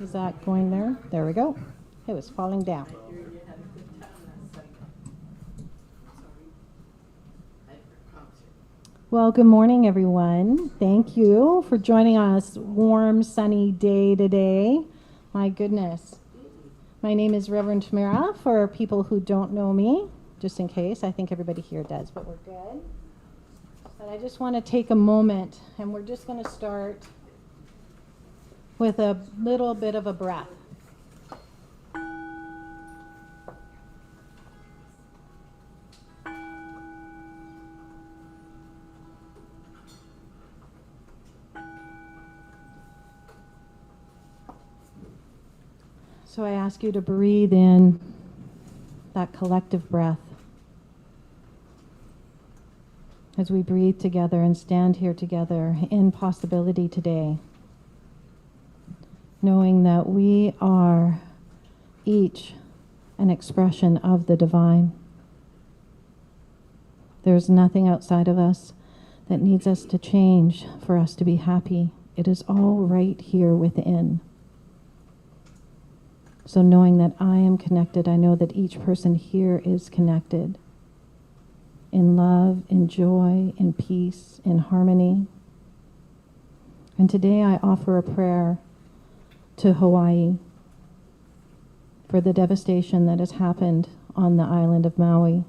Is that going there? There we go. It was falling down. Well, good morning, everyone. Thank you for joining us. Warm, sunny day today. My goodness. My name is Rev Tamara, for people who don't know me, just in case. I think everybody here does, but we're good. But I just want to take a moment, and we're just going to start with a little bit of a breath. So I ask you to breathe in that collective breath as we breathe together and stand here together in possibility today, knowing that we are each an expression of the divine. There's nothing outside of us that needs us to change for us to be happy. It is all right here within. So knowing that I am connected, I know that each person here is connected in love, in joy, in peace, in harmony. And today I offer a prayer to Hawaii for the devastation that has happened on the island of Maui.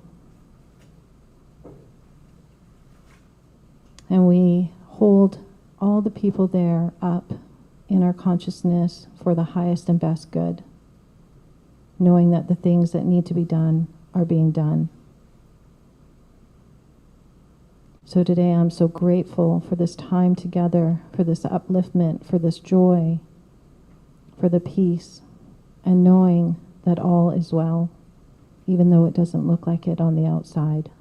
And we hold all the people there up in our consciousness for the highest and best good, knowing that the things that need to be done are being done. So today I'm so grateful for this time together, for this upliftment, for this joy, for the peace, and knowing that all is well, even though it doesn't look like it on the outside.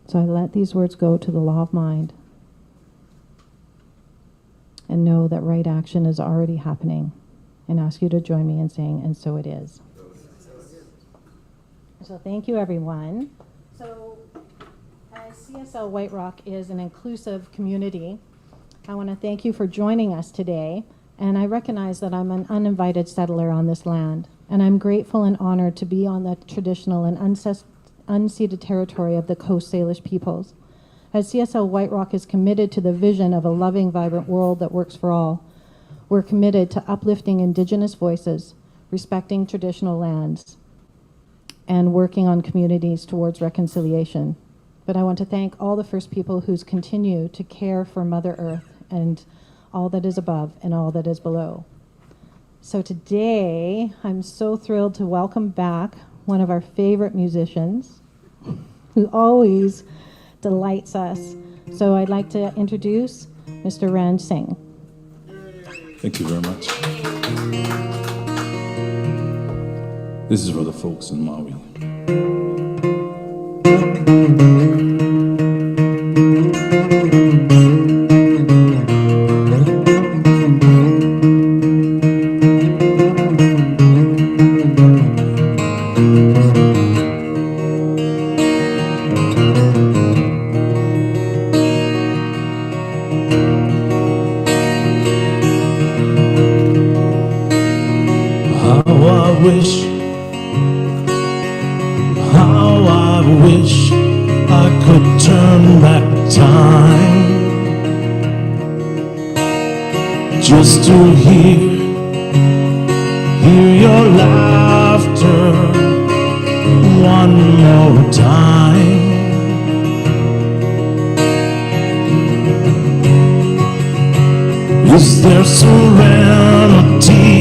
So I let these words go to the law of mind and know that right action is already happening, and ask you to join me in saying, and so it is. So thank you, everyone. So as CSL White Rock is an inclusive community, I want to thank you for joining us today. And I recognize that I'm an uninvited settler on this land, and I'm grateful and honored to be on the traditional and unceded territory of the Coast Salish peoples. As CSL White Rock is committed to the vision of a loving, vibrant world that works for all, we're committed to uplifting Indigenous voices, respecting traditional lands, and working on communities towards reconciliation. But I want to thank all the First People who continue to care for Mother Earth and all that is above and all that is below. So today, I'm so thrilled to welcome back one of our favorite musicians who always delights us. So I'd like to introduce Mr. Ran Singh. Thank you very much. This is for the folks in Maui. How I wish I could turn back time just to hear your laughter one more time. Is there serenity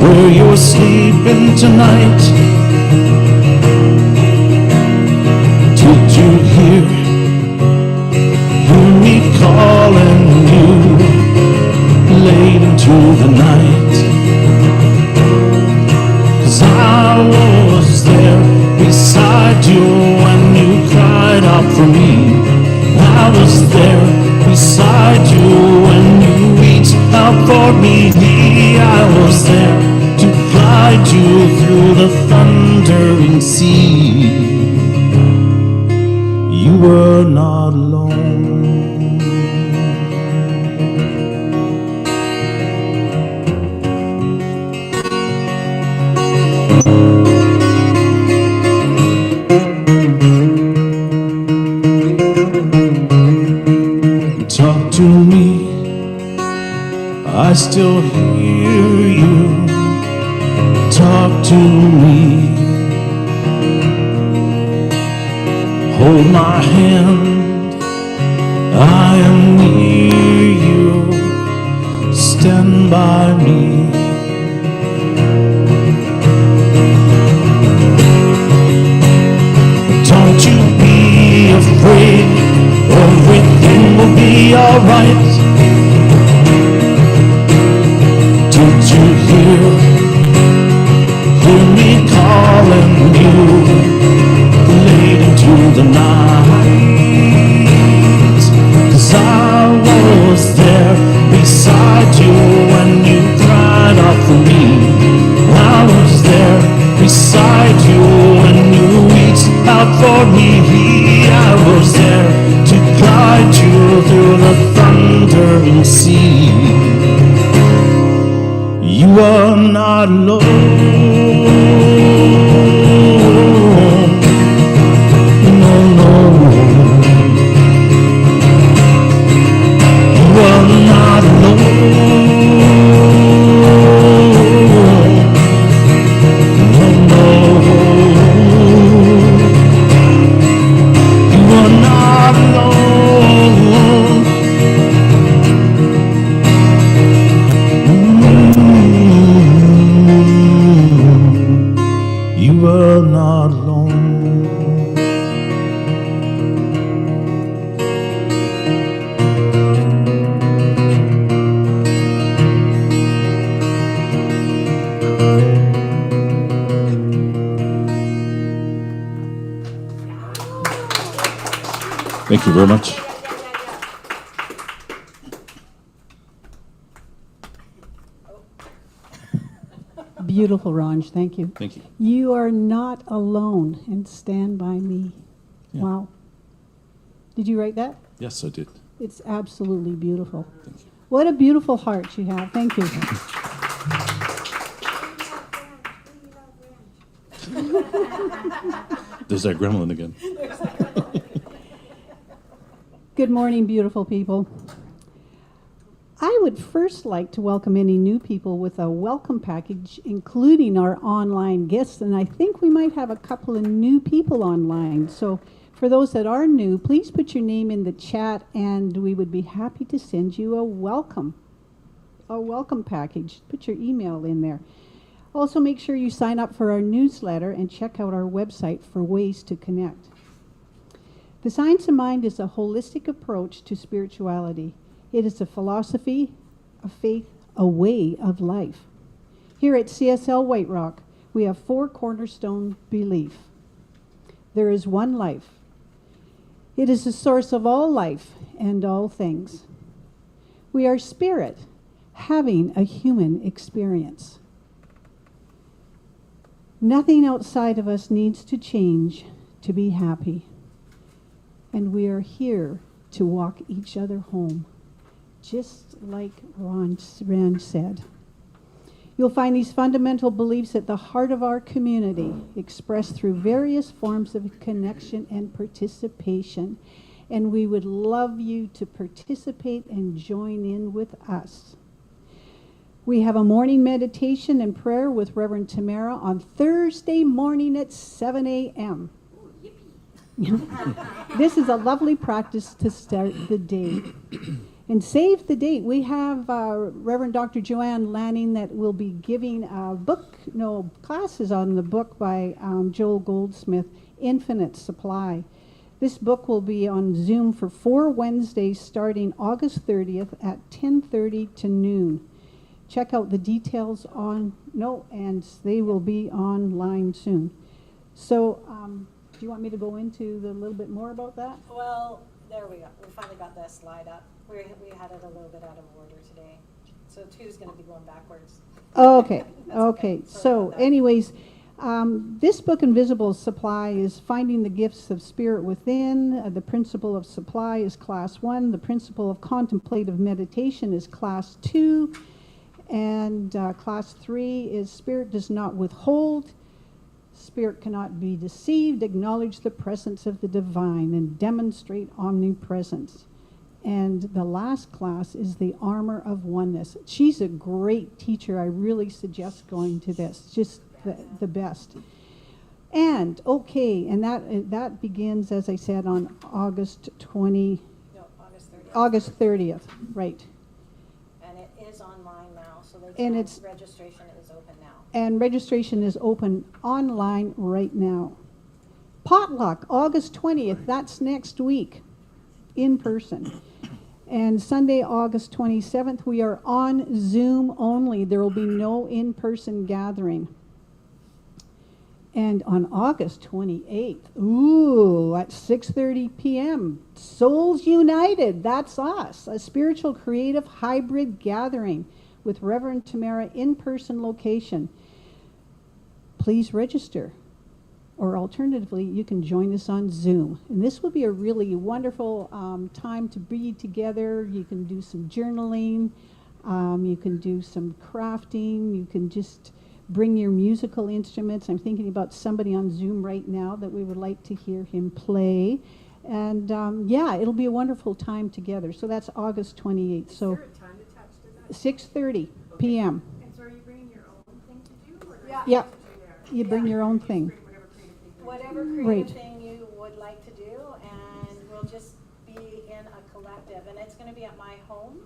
where you're sleeping tonight? Did you hear me calling you late into the night? 'Cause I was there beside you when you cried out for me. I was there beside you when you reached out for me. I was there to guide you through the thundering sea. You were not alone. Talk to me, I still hear you. Talk to me, hold my hand, I am near you. Stand by me. Don't you be afraid, everything will be alright. Did you hear me calling you late into the night? 'Cause I was there beside you when you cried out for me. I was there beside you when you reached out for me. I was there to guide you through the thundering sea. You are not alone. No, no. You are not alone. No, no. You are not alone. You are not alone. Thank you very much. Beautiful, Ranj. Thank you. Thank you. You are not alone, and stand by me. Yeah. Wow. Did you write that? Yes, I did. It's absolutely beautiful. Thank you. What a beautiful heart you have. Thank you. There's that gremlin again. Good morning, beautiful people. I would first like to welcome any new people with a welcome package, including our online guests, and I think we might have a couple of new people online. So for those that are new, please put your name in the chat, and we would be happy to send you a welcome package. Put your email in there. Also, make sure you sign up for our newsletter and check out our website for ways to connect. The Science of Mind is a holistic approach to spirituality. It is a philosophy, a faith, a way of life. Here at CSL White Rock, we have 4 cornerstone beliefs. There is one life. It is the source of all life and all things. We are spirit, having a human experience. Nothing outside of us needs to change to be happy. And we are here to walk each other home, just like Rand said. You'll find these fundamental beliefs at the heart of our community, expressed through various forms of connection and participation. And we would love you to participate and join in with us. We have a morning meditation and prayer with Rev Tamara on Thursday morning at 7 a.m. This is a lovely practice to start the day. And save the date. We have Reverend Dr. Joanne Lanning that will be giving classes on the book by Joel Goldsmith, Infinite Supply. This book will be on Zoom for 4 Wednesdays starting August 30th at 10:30 to noon. Check out the details and they will be online soon. So, do you want me to go into a little bit more about that? Well, there we go. We finally got that slide up. We had it a little bit out of order today. So 2 is going to be going backwards. Okay. That's Okay. okay. Sorry So about that. anyways, this book, Invisible Supply, is Finding the Gifts of Spirit Within. The Principle of Supply is Class 1. The Principle of Contemplative Meditation is Class 2. And Class 3 is Spirit Does Not Withhold. Spirit cannot be deceived. Acknowledge the presence of the divine and demonstrate omnipresence. And the last class is the armor of oneness. She's a great teacher. I really suggest going to this. Just the best. And okay, and that begins, as I said, on August 30th. August 30th, right. And it is online now, so registration is open now. And registration is open online right now. Potluck, August 20th, that's next week, in person. And Sunday, August 27th, we are on Zoom only. There will be no in-person gathering. And on August 28th, at 6:30 p.m., Souls United, that's us, a spiritual creative hybrid gathering with Rev Tamara in-person location. Please register. Or alternatively, you can join us on Zoom. And this will be a really wonderful time to be together. You can do some journaling. You can do some crafting. You can just bring your musical instruments. I'm thinking about somebody on Zoom right now that we would like to hear him play. And it'll be a wonderful time together. So that's August 28th. So is there a time attached to that? 6:30 p.m. And so are you bringing your own thing to do? Or Yeah. You bring your own thing. Whatever creative thing you would like to do, and we'll just be in a collective. And it's going to be at my home,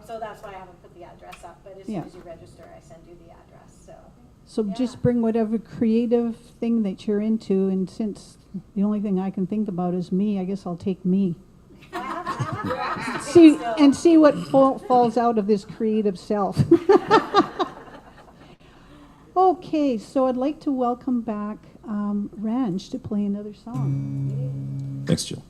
so that's why I haven't put the address up. But as soon as you register, I send you the address. So Just bring whatever creative thing that you're into, and since the only thing I can think about is me, I guess I'll take me. See what falls out of this creative self. Okay, so I'd like to welcome back Ranj to play another song. Thanks, Jill.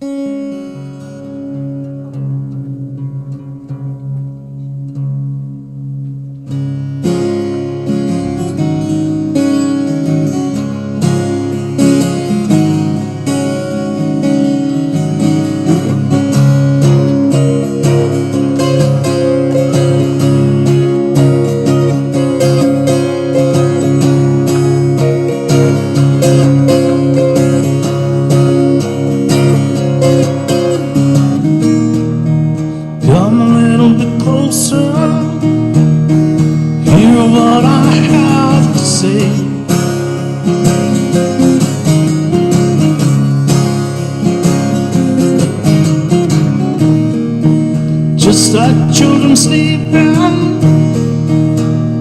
Come a little bit closer, hear what I have to say. Just like children sleeping,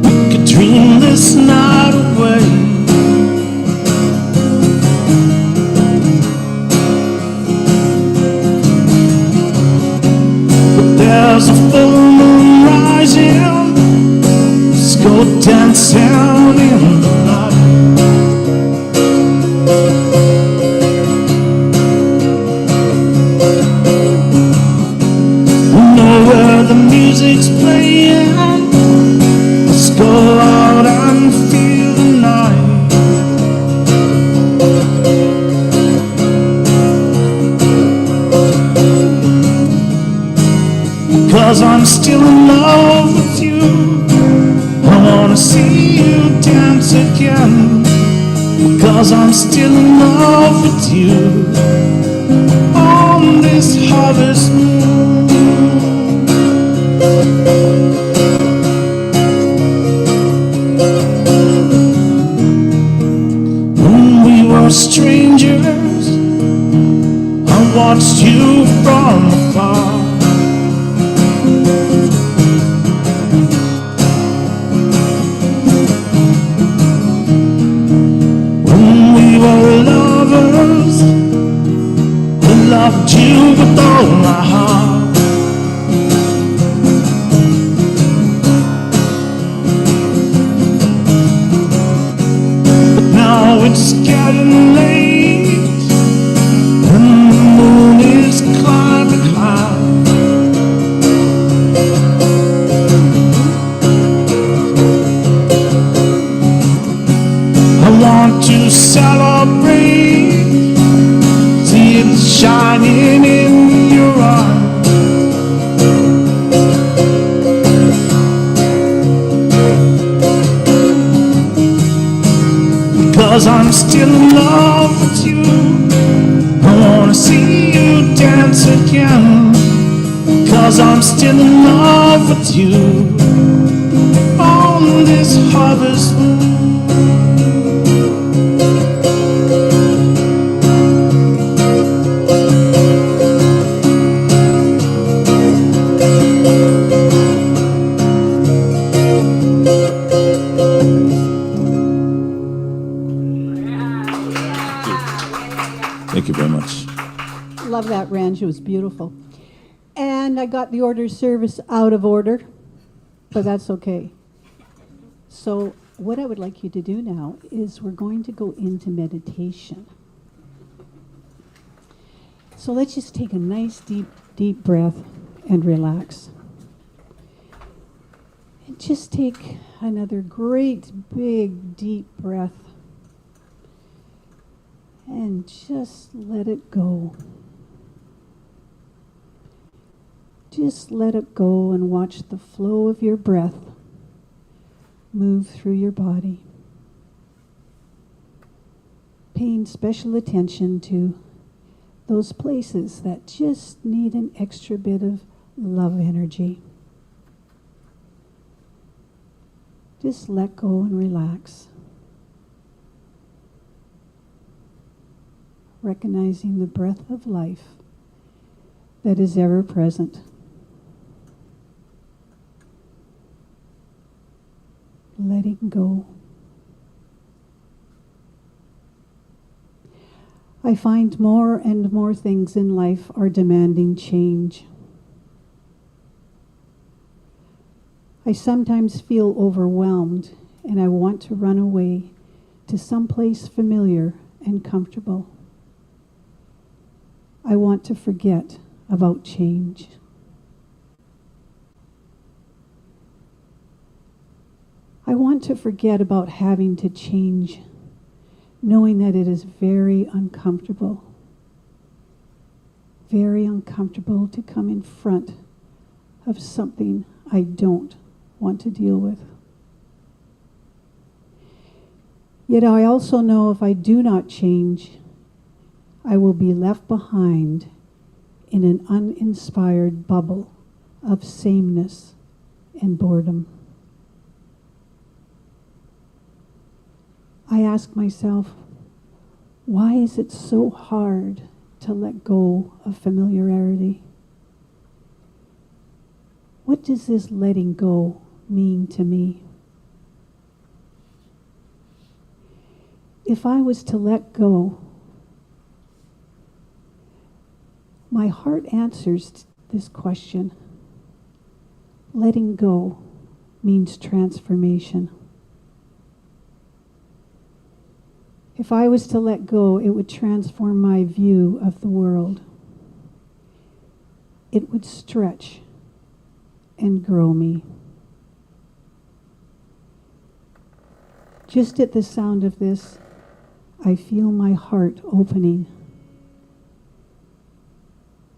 we could dream this night away. There's a full moon rising, let's go dancing in the light. We know where the music's playing, let's go out and feel the night. 'Cause I'm still in love with you, I wanna see you dance again. 'Cause I'm still in love with you on this harvest moon. When we were strangers, I watched you from afar. Lovers, I loved you with all my heart. 'cause I'm still in love with you. I wanna see you dance again, 'cause I'm still in love with you. On this harvest Thank you very much. Love that ranch. It was beautiful. And I got the order of service out of order, but that's okay. So what I would like you to do now is we're going to go into meditation. So let's just take a nice deep breath and relax. And just take another great big deep breath and just let it go. Just let it go and watch the flow of your breath move through your body. Paying special attention to those places that just need an extra bit of love energy. Just let go and relax. Recognizing the breath of life that is ever present. Letting go. I find more and more things in life are demanding change. I sometimes feel overwhelmed and I want to run away to someplace familiar and comfortable. I want to forget about change. I want to forget about having to change, knowing that it is very uncomfortable to come in front of something I don't want to deal with. Yet I also know if I do not change, I will be left behind in an uninspired bubble of sameness and boredom. I ask myself, why is it so hard to let go of familiarity? What does this letting go mean to me? If I was to let go, my heart answers this question. Letting go means transformation. If I was to let go, it would transform my view of the world. It would stretch and grow me. Just at the sound of this, I feel my heart opening,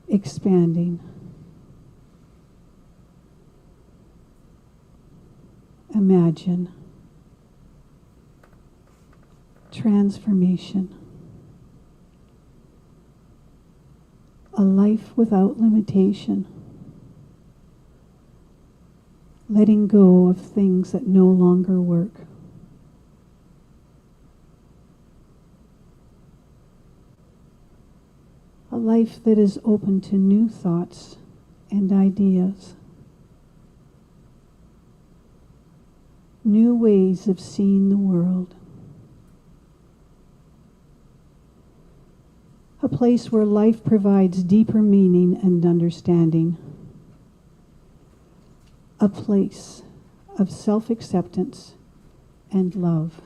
expanding. Imagine transformation. A life without limitation. Letting go of things that no longer work. A life that is open to new thoughts and ideas. New ways of seeing the world. A place where life provides deeper meaning and understanding. A place of self-acceptance and love.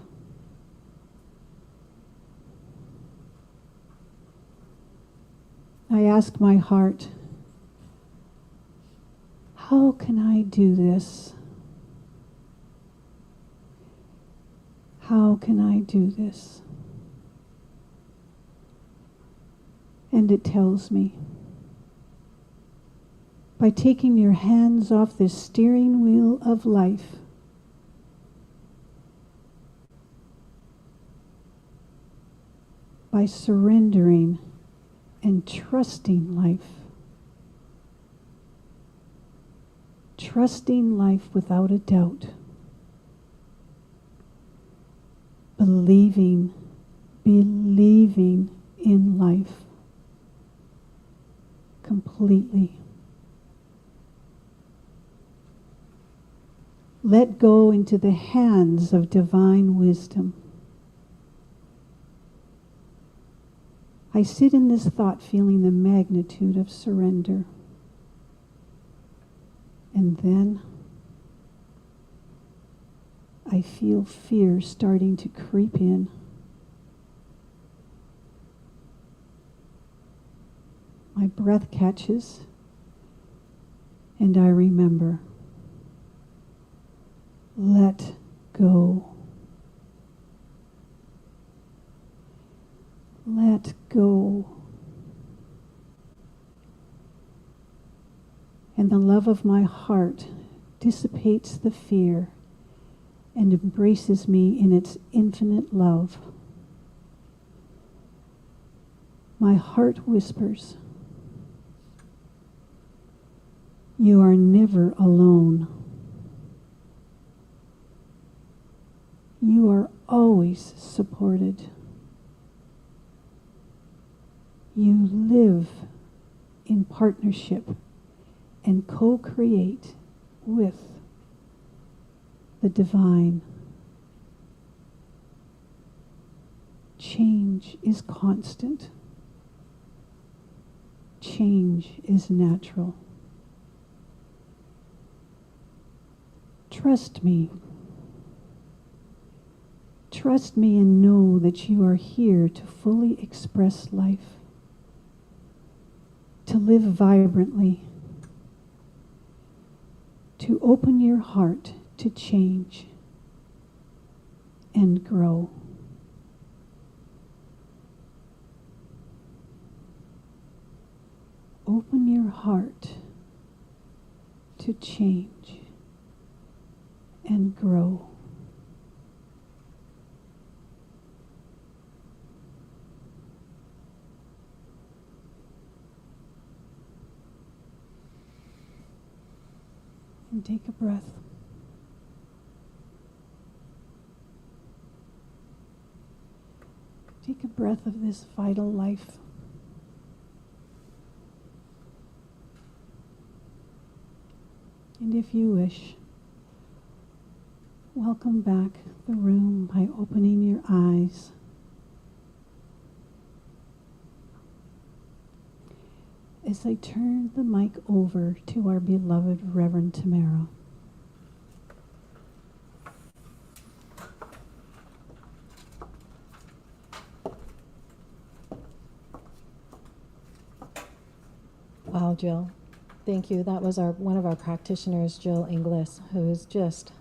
I ask my heart, how can I do this? How can I do this? And it tells me, by taking your hands off this steering wheel of life, by surrendering and trusting life. Trusting life without a doubt. Believing in life completely. Let go into the hands of divine wisdom. I sit in this thought feeling the magnitude of surrender. And then I feel fear starting to creep in. My breath catches, and I remember. Let go. Let go. And the love of my heart dissipates the fear and embraces me in its infinite love. My heart whispers, "You are never alone. You are always supported. You live in partnership and co-create with the divine. Change is constant. Change is natural. Trust me. Trust me and know that you are here to fully express life, to live vibrantly, to open your heart to change and grow. Open your heart to change and grow. And take a breath. Take a breath of this vital life. And if you wish, welcome back the room by opening your eyes. As I turn the mic over to our beloved Rev Tamara. Wow, Jill. Thank you. That was one of our practitioners, Jill Inglis, who is just,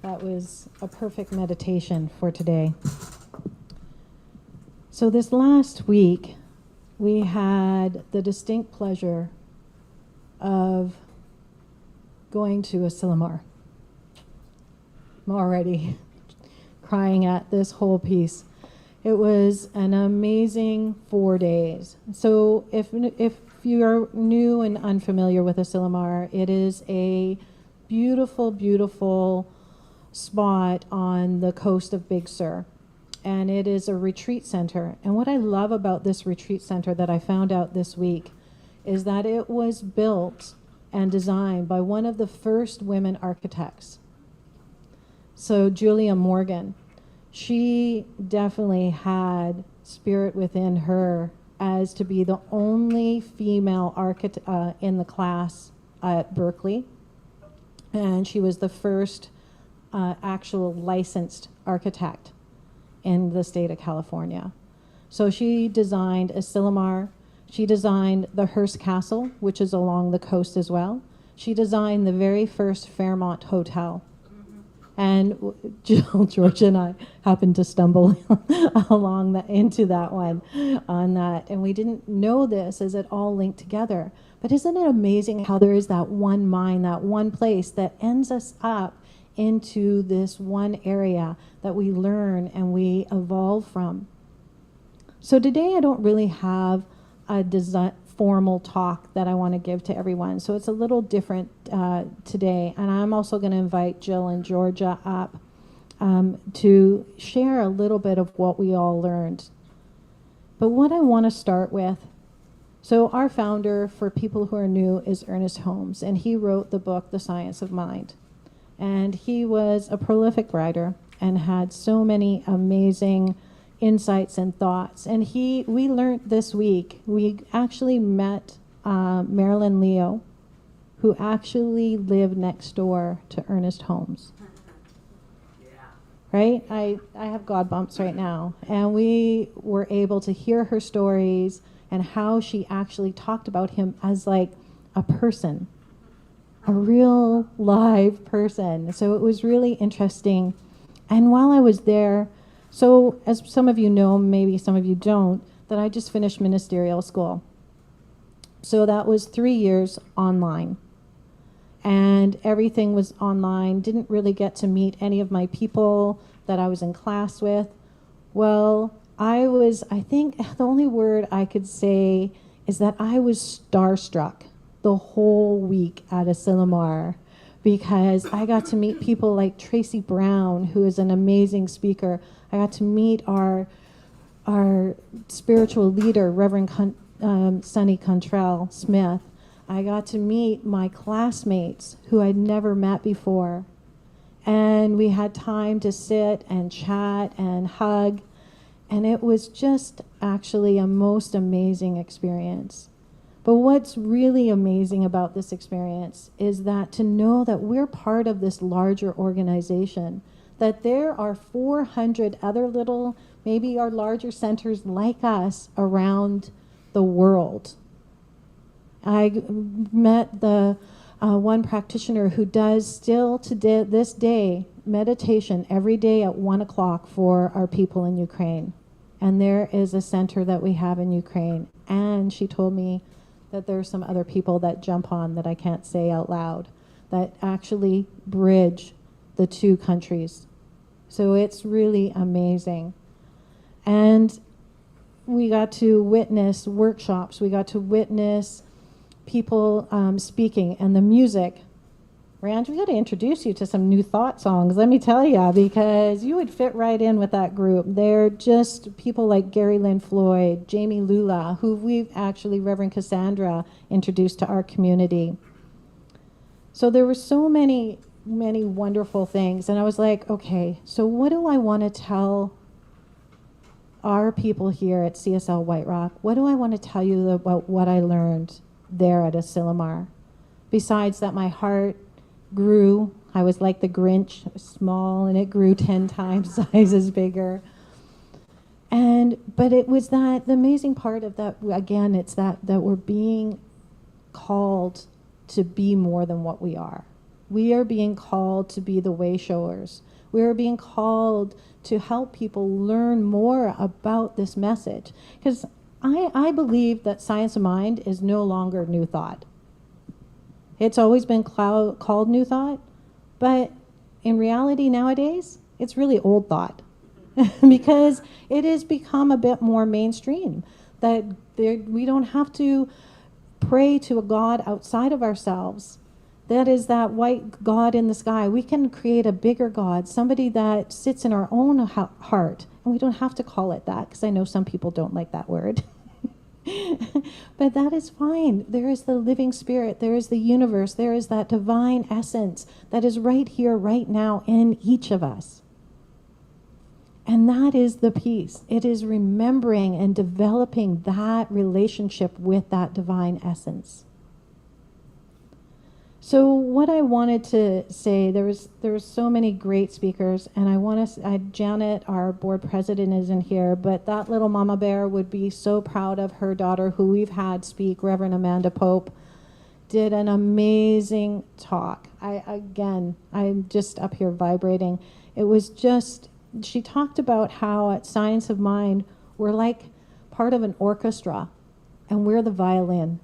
that was a perfect meditation for today. So this last week, we had the distinct pleasure of going to Asilomar. I'm already crying at this whole piece. It was an amazing 4 days. So if you are new and unfamiliar with Asilomar, it is a beautiful, beautiful spot on the coast of Big Sur. And it is a retreat center. And what I love about this retreat center that I found out this week is that it was built and designed by one of the first women architects. So Julia Morgan, she definitely had spirit within her as to be the only female architect in the class at Berkeley. And she was the first actual licensed architect in the state of California. So she designed Asilomar. She designed the Hearst Castle, which is along the coast as well. She designed the very first Fairmont Hotel. And Jill, George, and I happened to stumble along into that one on that. And we didn't know this as it all linked together. But isn't it amazing how there is that one mind, that one place that ends us up into this one area that we learn and we evolve from? So today I don't really have a formal talk that I want to give to everyone. So it's a little different today. And I'm also going to invite Jill and Georgia up to share a little bit of what we all learned. But what I want to start with, so our founder, for people who are new, is Ernest Holmes, and he wrote the book, The Science of Mind. And he was a prolific writer and had so many amazing insights and thoughts. And we learned this week, we actually met Marilyn Leo, who actually lived next door to Ernest Holmes. Right? I have God bumps right now. And we were able to hear her stories and how she actually talked about him as like a person, a real live person. So it was really interesting. And while I was there, so as some of you know, maybe some of you don't, that I just finished ministerial school. So that was 3 years online. And everything was online. Didn't really get to meet any of my people that I was in class with. Well, I think the only word I could say is that I was starstruck the whole week at Asilomar, because I got to meet people like Tracy Brown, who is an amazing speaker. I got to meet our spiritual leader, Reverend Sonny Contrell Smith. I got to meet my classmates who I'd never met before. And we had time to sit and chat and hug. And it was just actually a most amazing experience. But what's really amazing about this experience is that to know that we're part of this larger organization, that there are 400 other little, maybe our larger centers like us around the world. I met the one practitioner who does still to this day meditation every day at 1 o'clock for our people in Ukraine. And there is a center that we have in Ukraine. And she told me that there are some other people that jump on that I can't say out loud that actually bridge the two countries. So it's really amazing. And we got to witness workshops. We got to witness people speaking, and the music. Rand, we got to introduce you to some New Thought songs, let me tell you, because you would fit right in with that group. They're just people like Gary Lynn Floyd, Jamie Lula, who we've actually, Reverend Cassandra, introduced to our community. So there were so many wonderful things, and I was like, okay, so what do I want to tell our people here at CSL White Rock? What do I want to tell you about what I learned there at Asilomar? Besides that, my heart grew. I was like the Grinch, small, and it grew 10 times sizes bigger. But it was that the amazing part of that, again, it's that we're being called to be more than what we are. We are being called to be the way showers. We are being called to help people learn more about this message. Because I believe that Science of Mind is no longer New Thought. It's always been called New Thought, but in reality nowadays, it's really old thought because it has become a bit more mainstream, that we don't have to pray to a God outside of ourselves. That is that white God in the sky. We can create a bigger God, somebody that sits in our own heart, and we don't have to call it that, because I know some people don't like that word. But that is fine. There is the living spirit. There is the universe. There is that divine essence that is right here, right now in each of us. And that is the peace. It is remembering and developing that relationship with that divine essence. So what I wanted to say, there was so many great speakers, and Janet, our board president, isn't here, but that little mama bear would be so proud of her daughter, who we've had speak, Reverend Amanda Pope, did an amazing talk. I'm just up here vibrating. It was just, she talked about how at Science of Mind, we're like part of an orchestra, and we're the violin.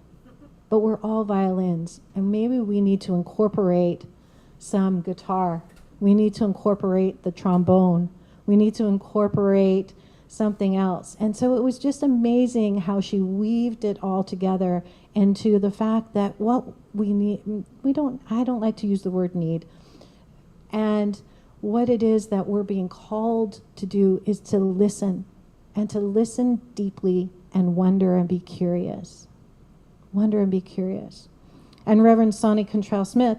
But we're all violins, and maybe we need to incorporate some guitar. We need to incorporate the trombone. We need to incorporate something else. And so it was just amazing how she weaved it all together into the fact that what we need, I don't like to use the word need, and what it is that we're being called to do is to listen, and to listen deeply and wonder and be curious. Wonder and be curious. And Reverend Sonny Contrell Smith,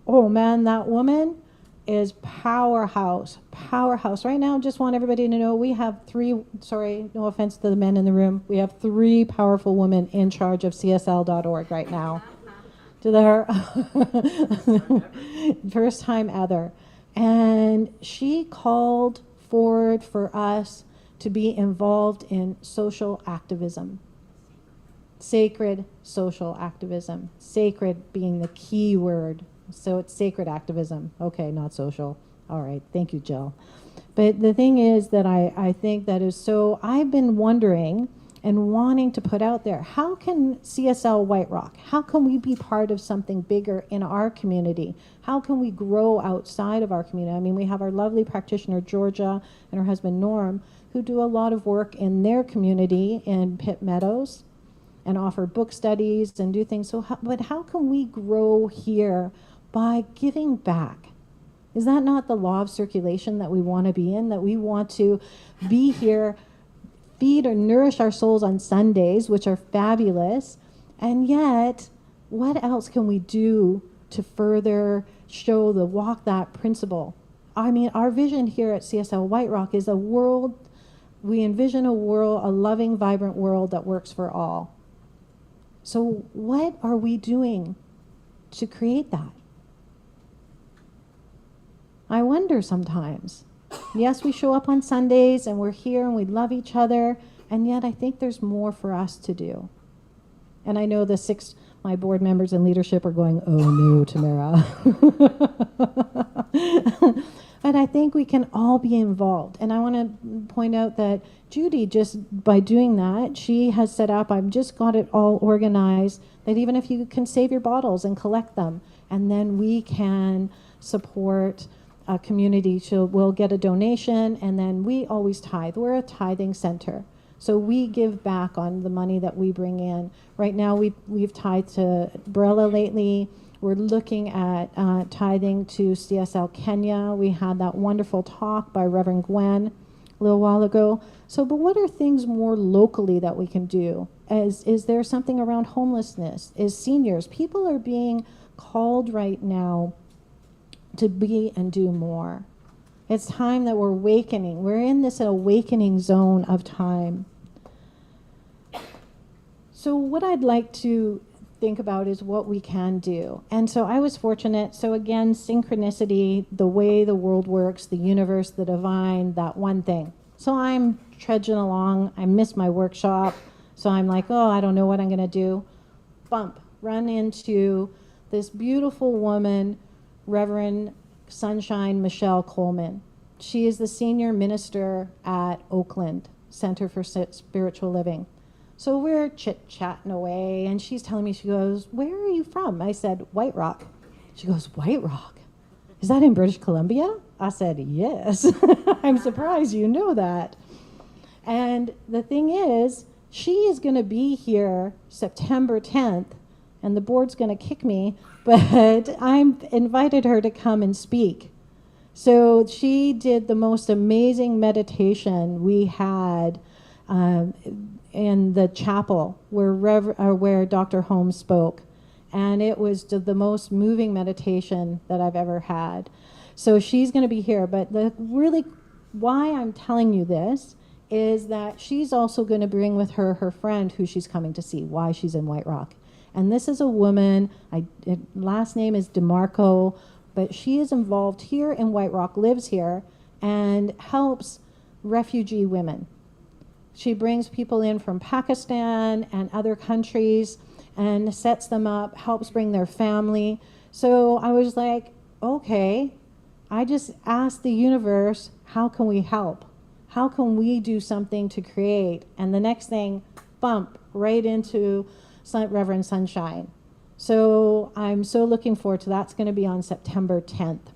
oh man, that woman is powerhouse. Right now, just want everybody to know we have no offense to the men in the room, we have 3 powerful women in charge of CSL.org right now. To their first time ever. And she called forward for us to be involved in social activism. Sacred social activism. Sacred being the key word. So it's sacred activism. Okay, not social. All right, thank you, Jill. But the thing is that I think that is so, I've been wondering and wanting to put out there, how can CSL White Rock, how can we be part of something bigger in our community? How can we grow outside of our community? I mean, we have our lovely practitioner, Georgia, and her husband, Norm, who do a lot of work in their community in Pitt Meadows and offer book studies and do things. But how can we grow here by giving back? Is that not the law of circulation that we want to be in, that we want to be here, feed or nourish our souls on Sundays, which are fabulous, and yet, what else can we do to further show walk that principle? I mean, our vision here at CSL White Rock is we envision a loving, vibrant world that works for all. So what are we doing to create that? I wonder sometimes. Yes, we show up on Sundays and we're here and we love each other, and yet I think there's more for us to do. And I know my board members and leadership are going, oh no, Tamara. But I think we can all be involved. And I want to point out that Judy, just by doing that, she has set up, I've just got it all organized, that even if you can save your bottles and collect them, and then we can support a community. We'll get a donation, and then we always tithe. We're a tithing center. So we give back on the money that we bring in. Right now, we've tithed to Barella lately. We're looking at tithing to CSL Kenya. We had that wonderful talk by Reverend Gwen a little while ago. But what are things more locally that we can do? Is there something around homelessness? Is seniors? People are being called right now to be and do more. It's time that we're awakening. We're in this awakening zone of time. So what I'd like to think about is what we can do. And so I was fortunate. So again, synchronicity, the way the world works, the universe, the divine, that one thing. So I'm trudging along. I missed my workshop. So I'm like, oh, I don't know what I'm going to do. Run into this beautiful woman, Reverend Sunshine Michelle Coleman. She is the senior minister at Oakland Center for Spiritual Living. So we're chit-chatting away, and she's telling me, she goes, where are you from? I said, White Rock. She goes, White Rock? Is that in British Columbia? I said, yes. I'm surprised you know that. And the thing is, she is going to be here September 10th, and the board's going to kick me, but I'm invited her to come and speak. So she did the most amazing meditation we had in the chapel where Dr. Holmes spoke. And it was the most moving meditation that I've ever had. So she's going to be here. But why I'm telling you this is that she's also going to bring with her her friend who she's coming to see, why she's in White Rock. And this is a woman, last name is DeMarco, but she is involved here in White Rock, lives here, and helps refugee women. She brings people in from Pakistan and other countries and sets them up, helps bring their family. So I was like, okay, I just asked the universe, how can we help? How can we do something to create? And the next thing, right into Reverend Sunshine. So I'm so looking forward to that's going to be on September 10th,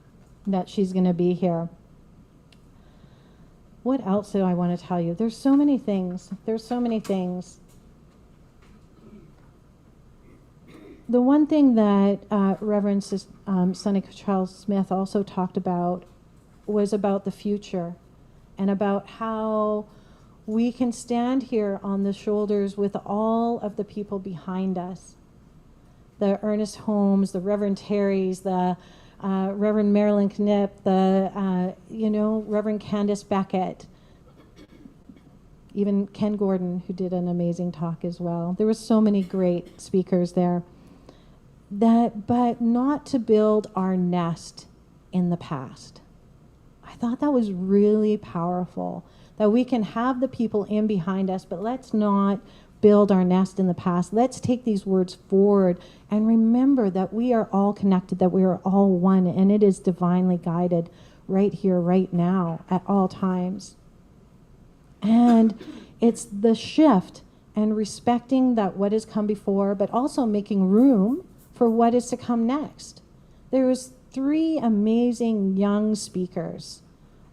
that she's going to be here. What else do I want to tell you? There's so many things. There's so many things. The one thing that Reverend Sonny Charles Smith also talked about was about the future and about how we can stand here on the shoulders with all of the people behind us. The Ernest Holmes, the Reverend Terrys, the Reverend Marilyn Knipp, the, Reverend Candace Beckett, even Ken Gordon, who did an amazing talk as well. There were so many great speakers there. But not to build our nest in the past. I thought that was really powerful, that we can have the people in behind us, but let's not build our nest in the past. Let's take these words forward and remember that we are all connected, that we are all one, and it is divinely guided right here, right now, at all times. And it's the shift and respecting that what has come before, but also making room for what is to come next. There was 3 amazing young speakers.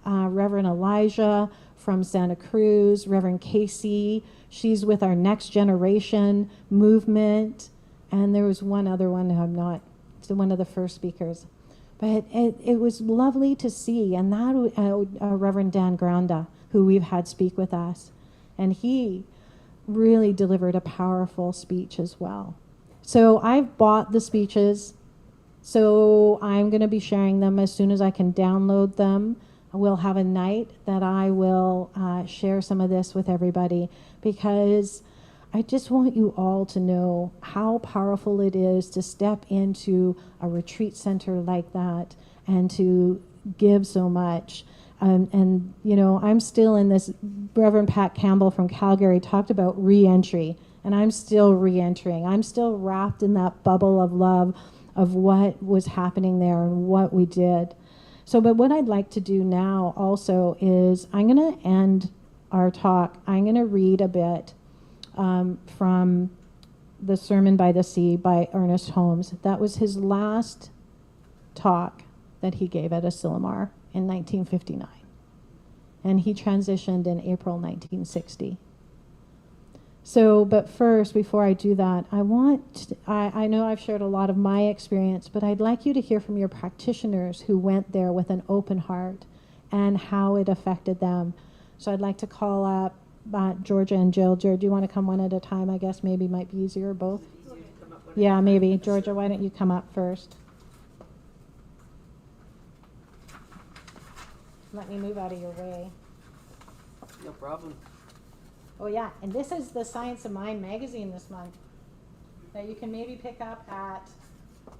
Reverend Elijah from Santa Cruz, Reverend Casey, she's with our Next Generation movement, and there was one other one who I'm not, one of the first speakers. But it was lovely to see, and that Reverend Dan Granda, who we've had speak with us, and he really delivered a powerful speech as well. So I've bought the speeches, so I'm going to be sharing them as soon as I can download them. We'll have a night that I will share some of this with everybody, because I just want you all to know how powerful it is to step into a retreat center like that and to give so much. And I'm still in this. Reverend Pat Campbell from Calgary talked about re-entry. And I'm still re-entering. I'm still wrapped in that bubble of love of what was happening there and what we did. So, but what I'd like to do now also is I'm going to end our talk. I'm going to read a bit from the Sermon by the Sea by Ernest Holmes. That was his last talk that he gave at Asilomar in 1959. And he transitioned in April 1960. So, but first, before I do that, I know I've shared a lot of my experience, but I'd like you to hear from your practitioners who went there with an open heart and how it affected them. So I'd like to call up Georgia and Jill. Jill, do you want to come one at a time? I guess maybe might be easier, both. Yeah, maybe. Georgia, why don't you come up first? Let me move out of your way. No problem. Oh yeah, and this is the Science of Mind magazine this month that you can maybe pick up at,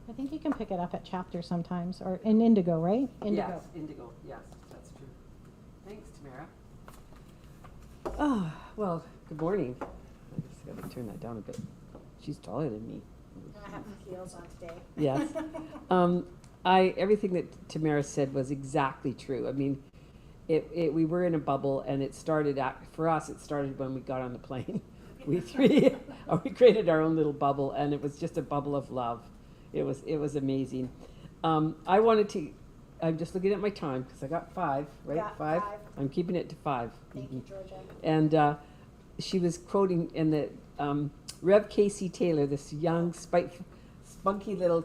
I think you can pick it up at Chapter sometimes, or in Indigo, right? Indigo. Yes, Indigo. Yes, that's true. Thanks, Tamara. Well, good morning. I just got to turn that down a bit. She's taller than me. I have my heels on today. Yes. Everything that Tamara said was exactly true. I mean, we were in a bubble, and it started for us. It started when we got on the plane. We created our own little bubble, and it was just a bubble of love. It was amazing. I'm just looking at my time because I got 5, right? Yeah, 5. I'm keeping it to 5. Thank you, Georgia. And she was quoting in the Rev Casey Taylor, this young, spunky little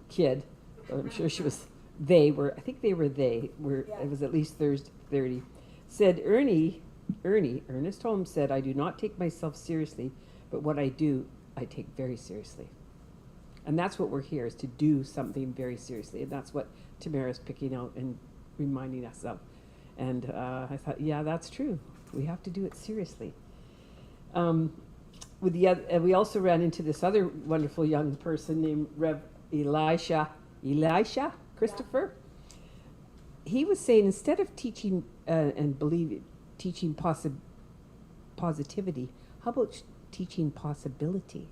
kid. I'm sure she was. It was at least 30. Said Ernest Holmes said, "I do not take myself seriously, but what I do, I take very seriously." And that's what we're here, is to do something very seriously. And that's what Tamara's picking out and reminding us of. And I thought, yeah, that's true. We have to do it seriously. We also ran into this other wonderful young person named Rev Elisha Christopher. Yeah. He was saying, instead of teaching teaching positivity, how about teaching possibility?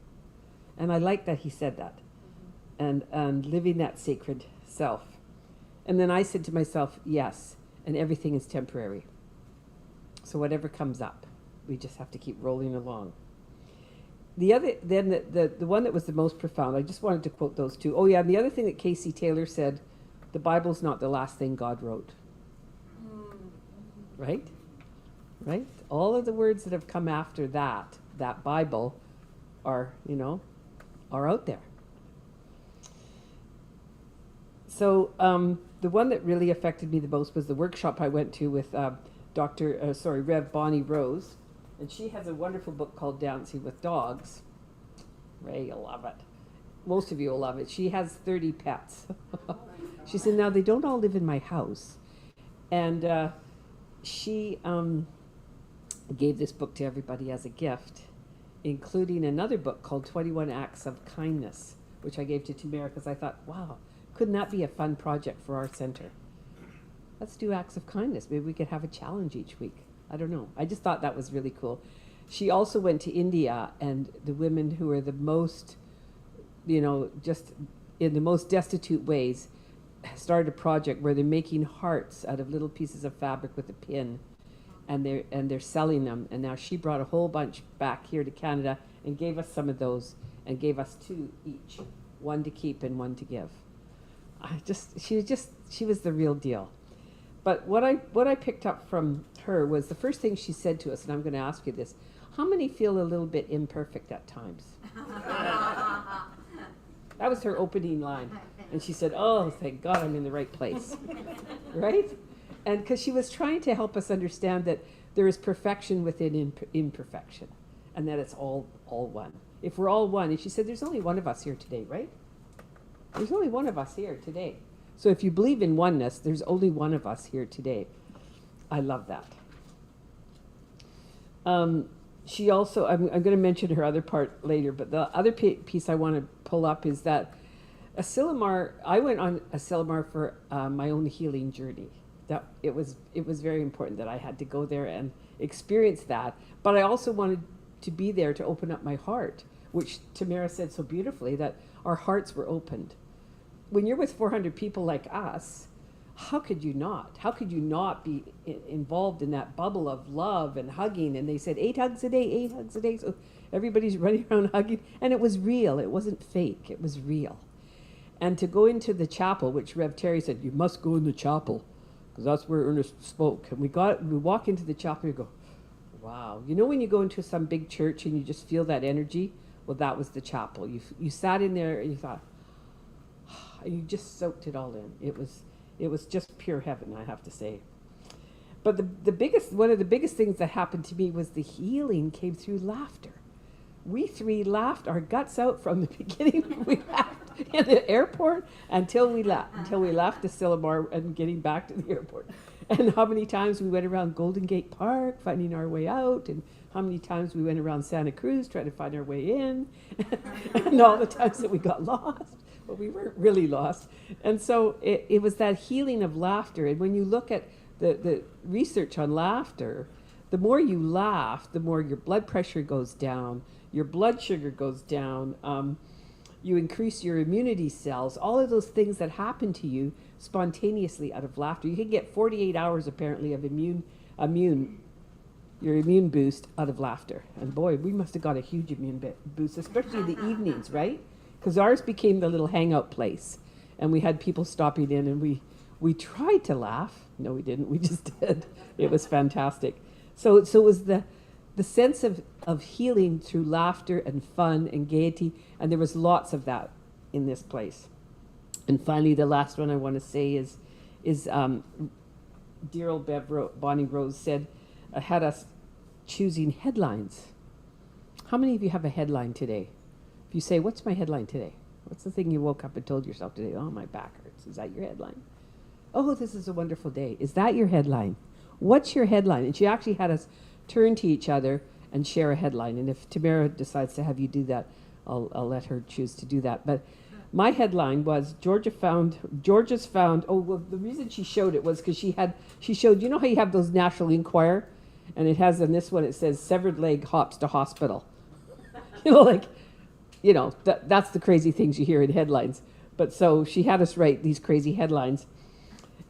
And I like that he said that. And living that sacred self. And then I said to myself, yes, and everything is temporary. So whatever comes up, we just have to keep rolling along. The one that was the most profound, I just wanted to quote those two. Oh yeah, and the other thing that Casey Taylor said, the Bible's not the last thing God wrote. right? Right? All of the words that have come after that Bible are, are out there. So the one that really affected me the most was the workshop I went to with Rev Bonnie Rose. And she has a wonderful book called Dancing with Dogs. Ray, you'll love it. Most of you will love it. She has 30 pets. She said, now they don't all live in my house. And she gave this book to everybody as a gift, including another book called 21 Acts of Kindness, which I gave to Tamara because I thought, wow, couldn't that be a fun project for our center? Let's do acts of kindness. Maybe we could have a challenge each week. I don't know. I just thought that was really cool. She also went to India, and the women who are the most, just in the most destitute ways, started a project where they're making hearts out of little pieces of fabric with a pin, and they're selling them. And now she brought a whole bunch back here to Canada and gave us some of those, and gave us 2 each, one to keep and one to give. She was the real deal. But what I picked up from her was the first thing she said to us, and I'm going to ask you this: how many feel a little bit imperfect at times? That was her opening line. And she said, oh, thank God I'm in the right place. Right? And because she was trying to help us understand that there is perfection within imperfection, and that it's all one. If we're all one, and she said there's only one of us here today, right? There's only one of us here today. So if you believe in oneness, there's only one of us here today. I love that. She also, I'm going to mention her other part later, but the other piece I want to pull up is that Asilomar, I went on Asilomar for my own healing journey. That it was very important that I had to go there and experience that. But I also wanted to be there to open up my heart, which Tamara said so beautifully, that our hearts were opened. When you're with 400 people like us, how could you not? How could you not be involved in that bubble of love and hugging? And they said 8 hugs a day, 8 hugs a day. So everybody's running around hugging. And it was real. It wasn't fake. It was real. And to go into the chapel, which Rev Terry said, you must go in the chapel, because that's where Ernest spoke. And we walk into the chapel and you go, wow. You know when you go into some big church and you just feel that energy? Well, that was the chapel. You sat in there and you thought, and you just soaked it all in. It was just pure heaven, I have to say. But one of the biggest things that happened to me was the healing came through laughter. We 3 laughed our guts out from the beginning. We laughed in the airport until we left Asilomar and getting back to the airport. And how many times we went around Golden Gate Park finding our way out, and how many times we went around Santa Cruz trying to find our way in, and all the times that we got lost. But we weren't really lost. And so it was that healing of laughter. And when you look at the research on laughter, the more you laugh, the more your blood pressure goes down, your blood sugar goes down, you increase your immunity cells, all of those things that happen to you spontaneously out of laughter. You can get 48 hours apparently of your immune boost out of laughter. And boy, we must have got a huge immune boost, especially in the evenings, right? Because ours became the little hangout place, and we had people stopping in, and we tried to laugh. No, we didn't. We just did. It was fantastic. So it was the sense of healing through laughter and fun and gaiety, and there was lots of that in this place. And finally, the last one I want to say is dear old Bonnie Rose had us choosing headlines. How many of you have a headline today? If you say, what's my headline today? What's the thing you woke up and told yourself today? Oh, my back hurts. Is that your headline? Oh, this is a wonderful day. Is that your headline? What's your headline? And she actually had us turn to each other and share a headline. And if Tamara decides to have you do that, I'll let her choose to do that. But my headline was Georgia's found. Oh, well, the reason she showed it was because she showed, you know how you have those National Enquirer? And it has in this one, it says severed leg hops to hospital. That's the crazy things you hear in headlines. But so she had us write these crazy headlines.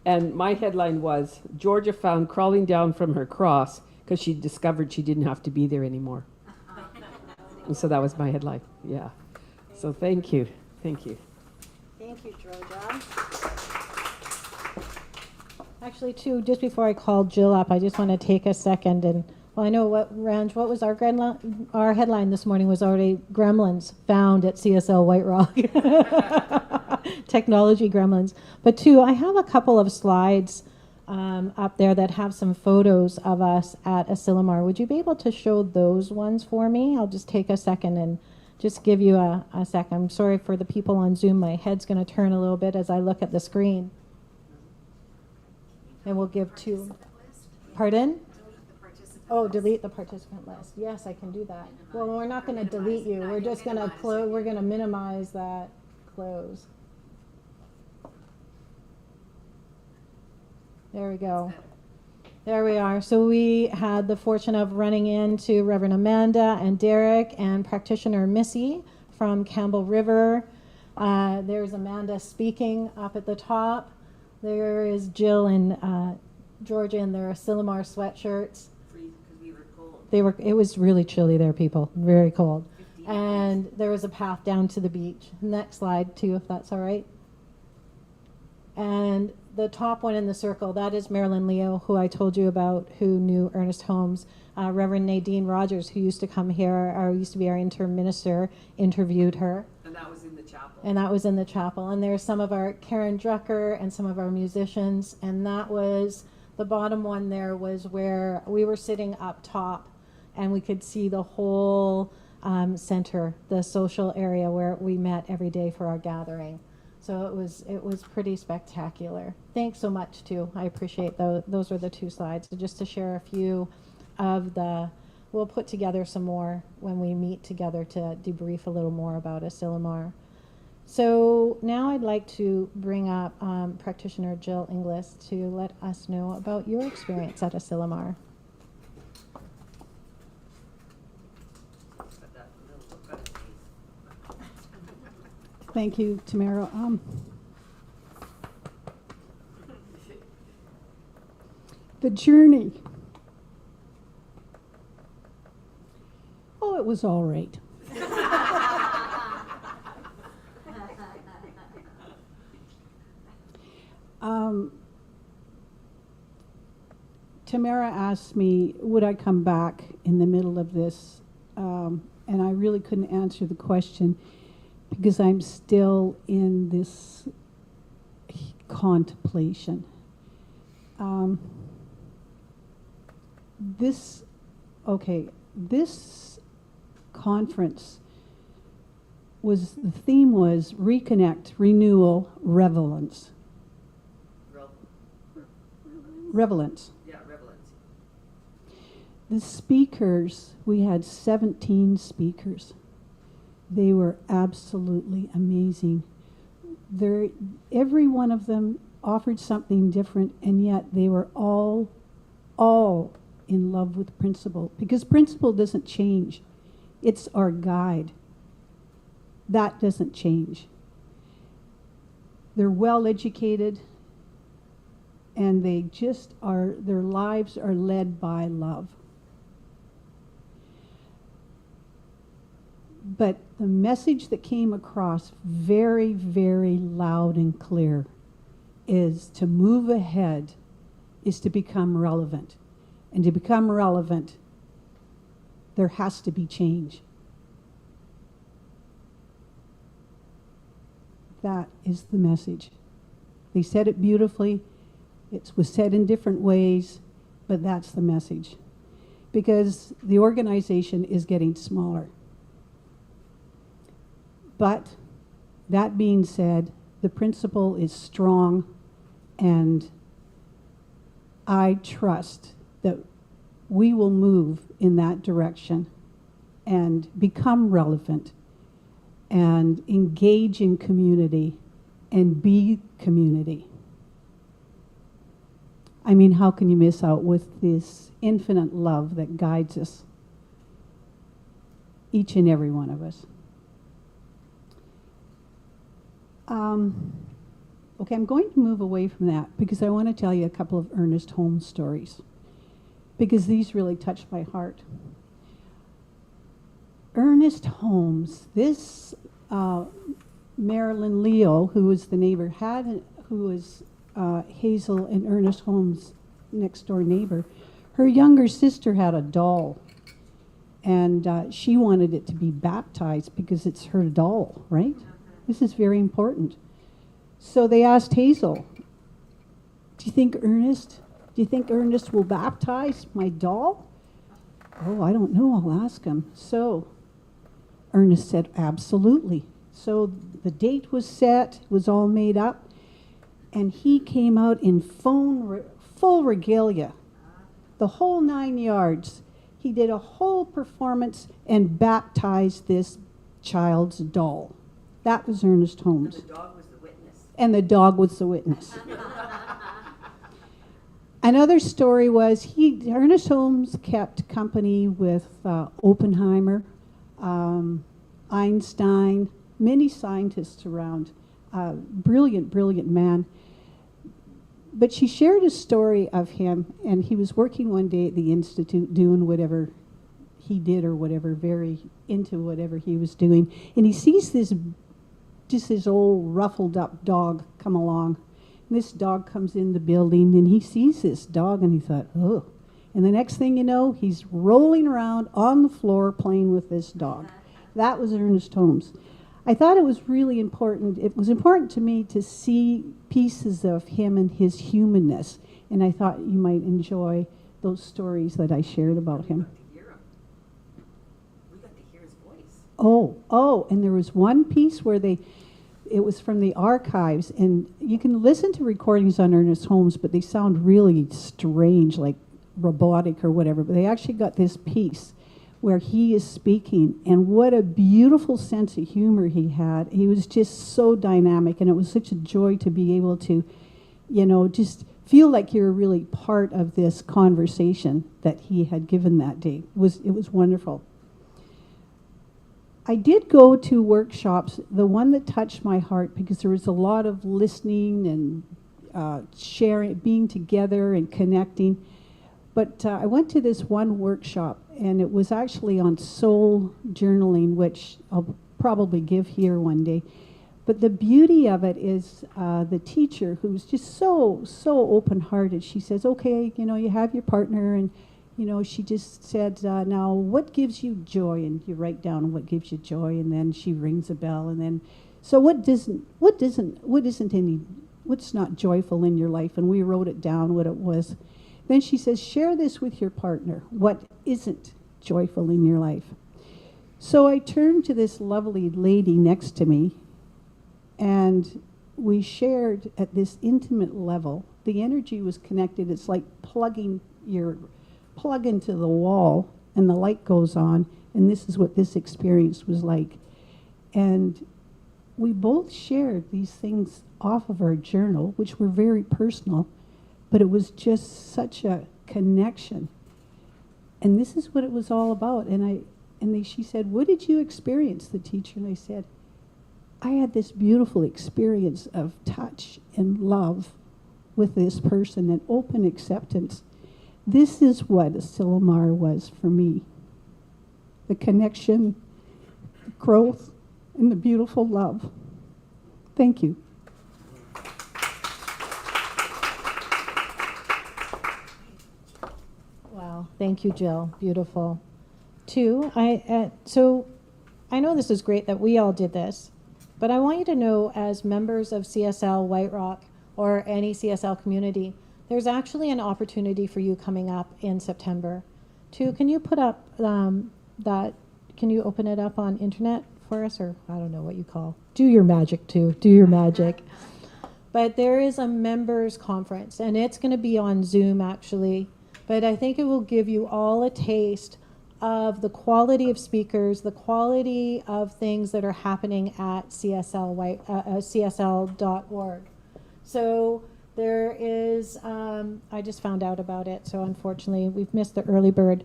And my headline was, Georgia found crawling down from her cross because she discovered she didn't have to be there anymore. And so that was my headline. Yeah. So thank you. Thank you. Thank you, Georgia. Actually, too, just before I call Jill up, I just want to take a second and, well, I know what, Ranj, what was our headline this morning was already Gremlins found at CSL White Rock. Technology gremlins. But two, I have a couple of slides up there that have some photos of us at Asilomar. Would you be able to show those ones for me? I'll just take a second and just give you a sec. I'm sorry for the people on Zoom. My head's going to turn a little bit as I look at the screen. And we'll give two. Pardon? Oh, delete the participant list. Yes, I can do that. Well, we're not going to delete you. We're just going to close. We're going to minimize that. Close. There we go. There we are. So we had the fortune of running into Reverend Amanda and Derek and practitioner Missy from Campbell River. There's Amanda speaking up at the top. There is Jill and Georgia in their Asilomar sweatshirts. Because we were cold. It was really chilly there, people. Very cold. And there was a path down to the beach. Next slide, too, if that's all right. And the top one in the circle, that is Marilyn Leo, who I told you about, who knew Ernest Holmes. Reverend Nadine Rogers, who used to come here, or used to be our interim minister, interviewed her. And that was in the chapel. And that was in the chapel. And there's some of our, Karen Drucker and some of our musicians. And that was, the bottom one there was where we were sitting up top and we could see the whole center, the social area where we met every day for our gathering. So it was pretty spectacular. Thanks so much too. I appreciate those. Those were the two slides. So just to share a few of the, we'll put together some more when we meet together to debrief a little more about Asilomar. So now I'd like to bring up practitioner Jill Inglis to let us know about your experience at Asilomar. Thank you, Tamara. The journey. Oh, it was all right. Tamara asked me, would I come back in the middle of this? And I really couldn't answer the question because I'm still in this contemplation. This conference the theme was reconnect, renewal, relevance. Relevance. Yeah, relevance. The speakers, we had 17 speakers. They were absolutely amazing. Every one of them offered something different, and yet they were all in love with principle, because principle doesn't change. It's our guide. That doesn't change. They're well educated, and they just are, their lives are led by love. But the message that came across very, very loud and clear is to move ahead is to become relevant. And to become relevant, there has to be change. That is the message. They said it beautifully. It was said in different ways, but that's the message. Because the organization is getting smaller. But that being said, the principle is strong, and I trust that we will move in that direction and become relevant and engage in community and be community. I mean, how can you miss out with this infinite love that guides us, each and every one of us? Okay, I'm going to move away from that because I want to tell you a couple of Ernest Holmes stories, because these really touched my heart. Ernest Holmes, this Marilyn Leo, who was the neighbor, who was Hazel and Ernest Holmes' next door neighbor. Her younger sister had a doll, and she wanted it to be baptized because it's her doll, right? This is very important. So they asked Hazel, do you think Ernest will baptize my doll? Oh, I don't know, I'll ask him. So Ernest said, absolutely. So the date was set, was all made up, and he came out in full regalia, the whole 9 yards. He did a whole performance and baptized this child's doll. That was Ernest Holmes. The dog was the witness. And the dog was the witness. Another story was Ernest Holmes kept company with Oppenheimer, Einstein, many scientists around. Brilliant, brilliant man. But she shared a story of him, and he was working one day at the Institute doing whatever he did or whatever, very into whatever he was doing. And he sees this old ruffled up dog come along. And this dog comes in the building, and he sees this dog, and he thought, oh. And the next thing you know, he's rolling around on the floor playing with this dog. That was Ernest Holmes. I thought it was really important. It was important to me to see pieces of him and his humanness, and I thought you might enjoy those stories that I shared about him. We got to hear his voice. Oh, and there was one piece where it was from the archives, and you can listen to recordings on Ernest Holmes, but they sound really strange, like robotic or whatever, but they actually got this piece where he is speaking, and what a beautiful sense of humor he had. He was just so dynamic, and it was such a joy to be able to, just feel like you're really part of this conversation that he had given that day. It was wonderful. I did go to workshops, the one that touched my heart because there was a lot of listening and sharing, being together and connecting. But I went to this one workshop, and it was actually on soul journaling, which I'll probably give here one day. But the beauty of it is the teacher, who's just so open-hearted, she says, okay, you have your partner, and she just said, now what gives you joy? And you write down what gives you joy, and then she rings a bell, and then, so what's not joyful in your life? And we wrote it down, what it was. Then she says, share this with your partner. What isn't joyful in your life? So I turned to this lovely lady next to me, and we shared at this intimate level. The energy was connected. It's like plugging your plug into the wall, and the light goes on, and this is what this experience was like. And we both shared these things off of our journal, which were very personal, but it was just such a connection. And this is what it was all about. And she said, what did you experience, the teacher? And I said, I had this beautiful experience of touch and love with this person and open acceptance. This is what Asilomar was for me. The connection, the growth, and the beautiful love. Thank you. Wow, thank you, Jill. Beautiful. Two, so I know this is great that we all did this, but I want you to know, as members of CSL White Rock or any CSL community, there's actually an opportunity for you coming up in September. Two, can you put up can you open it up on internet for us, or I don't know what you call, do your magic, too, do your magic. But there is a members conference, and it's going to be on Zoom, actually. But I think it will give you all a taste of the quality of speakers, the quality of things that are happening at CSL.org. So there is, I just found out about it, so unfortunately we've missed the early bird.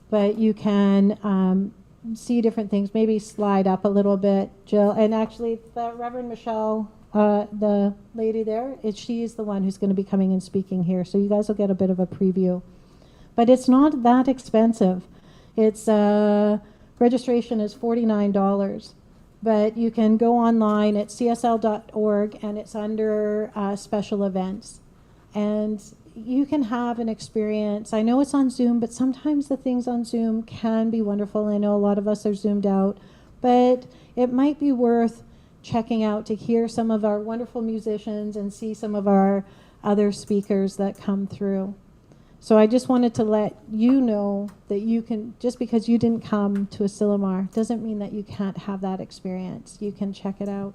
But you can see different things, maybe slide up a little bit, Jill. And actually, the Reverend Michelle, the lady there, she's the one who's going to be coming and speaking here. So you guys will get a bit of a preview. But it's not that expensive. It's registration is $49, but you can go online at csl.org, and it's under special events. And you can have an experience. I know it's on Zoom, but sometimes the things on Zoom can be wonderful. I know a lot of us are Zoomed out, but it might be worth checking out to hear some of our wonderful musicians and see some of our other speakers that come through. So I just wanted to let you know that you can, just because you didn't come to Asilomar doesn't mean that you can't have that experience. You can check it out.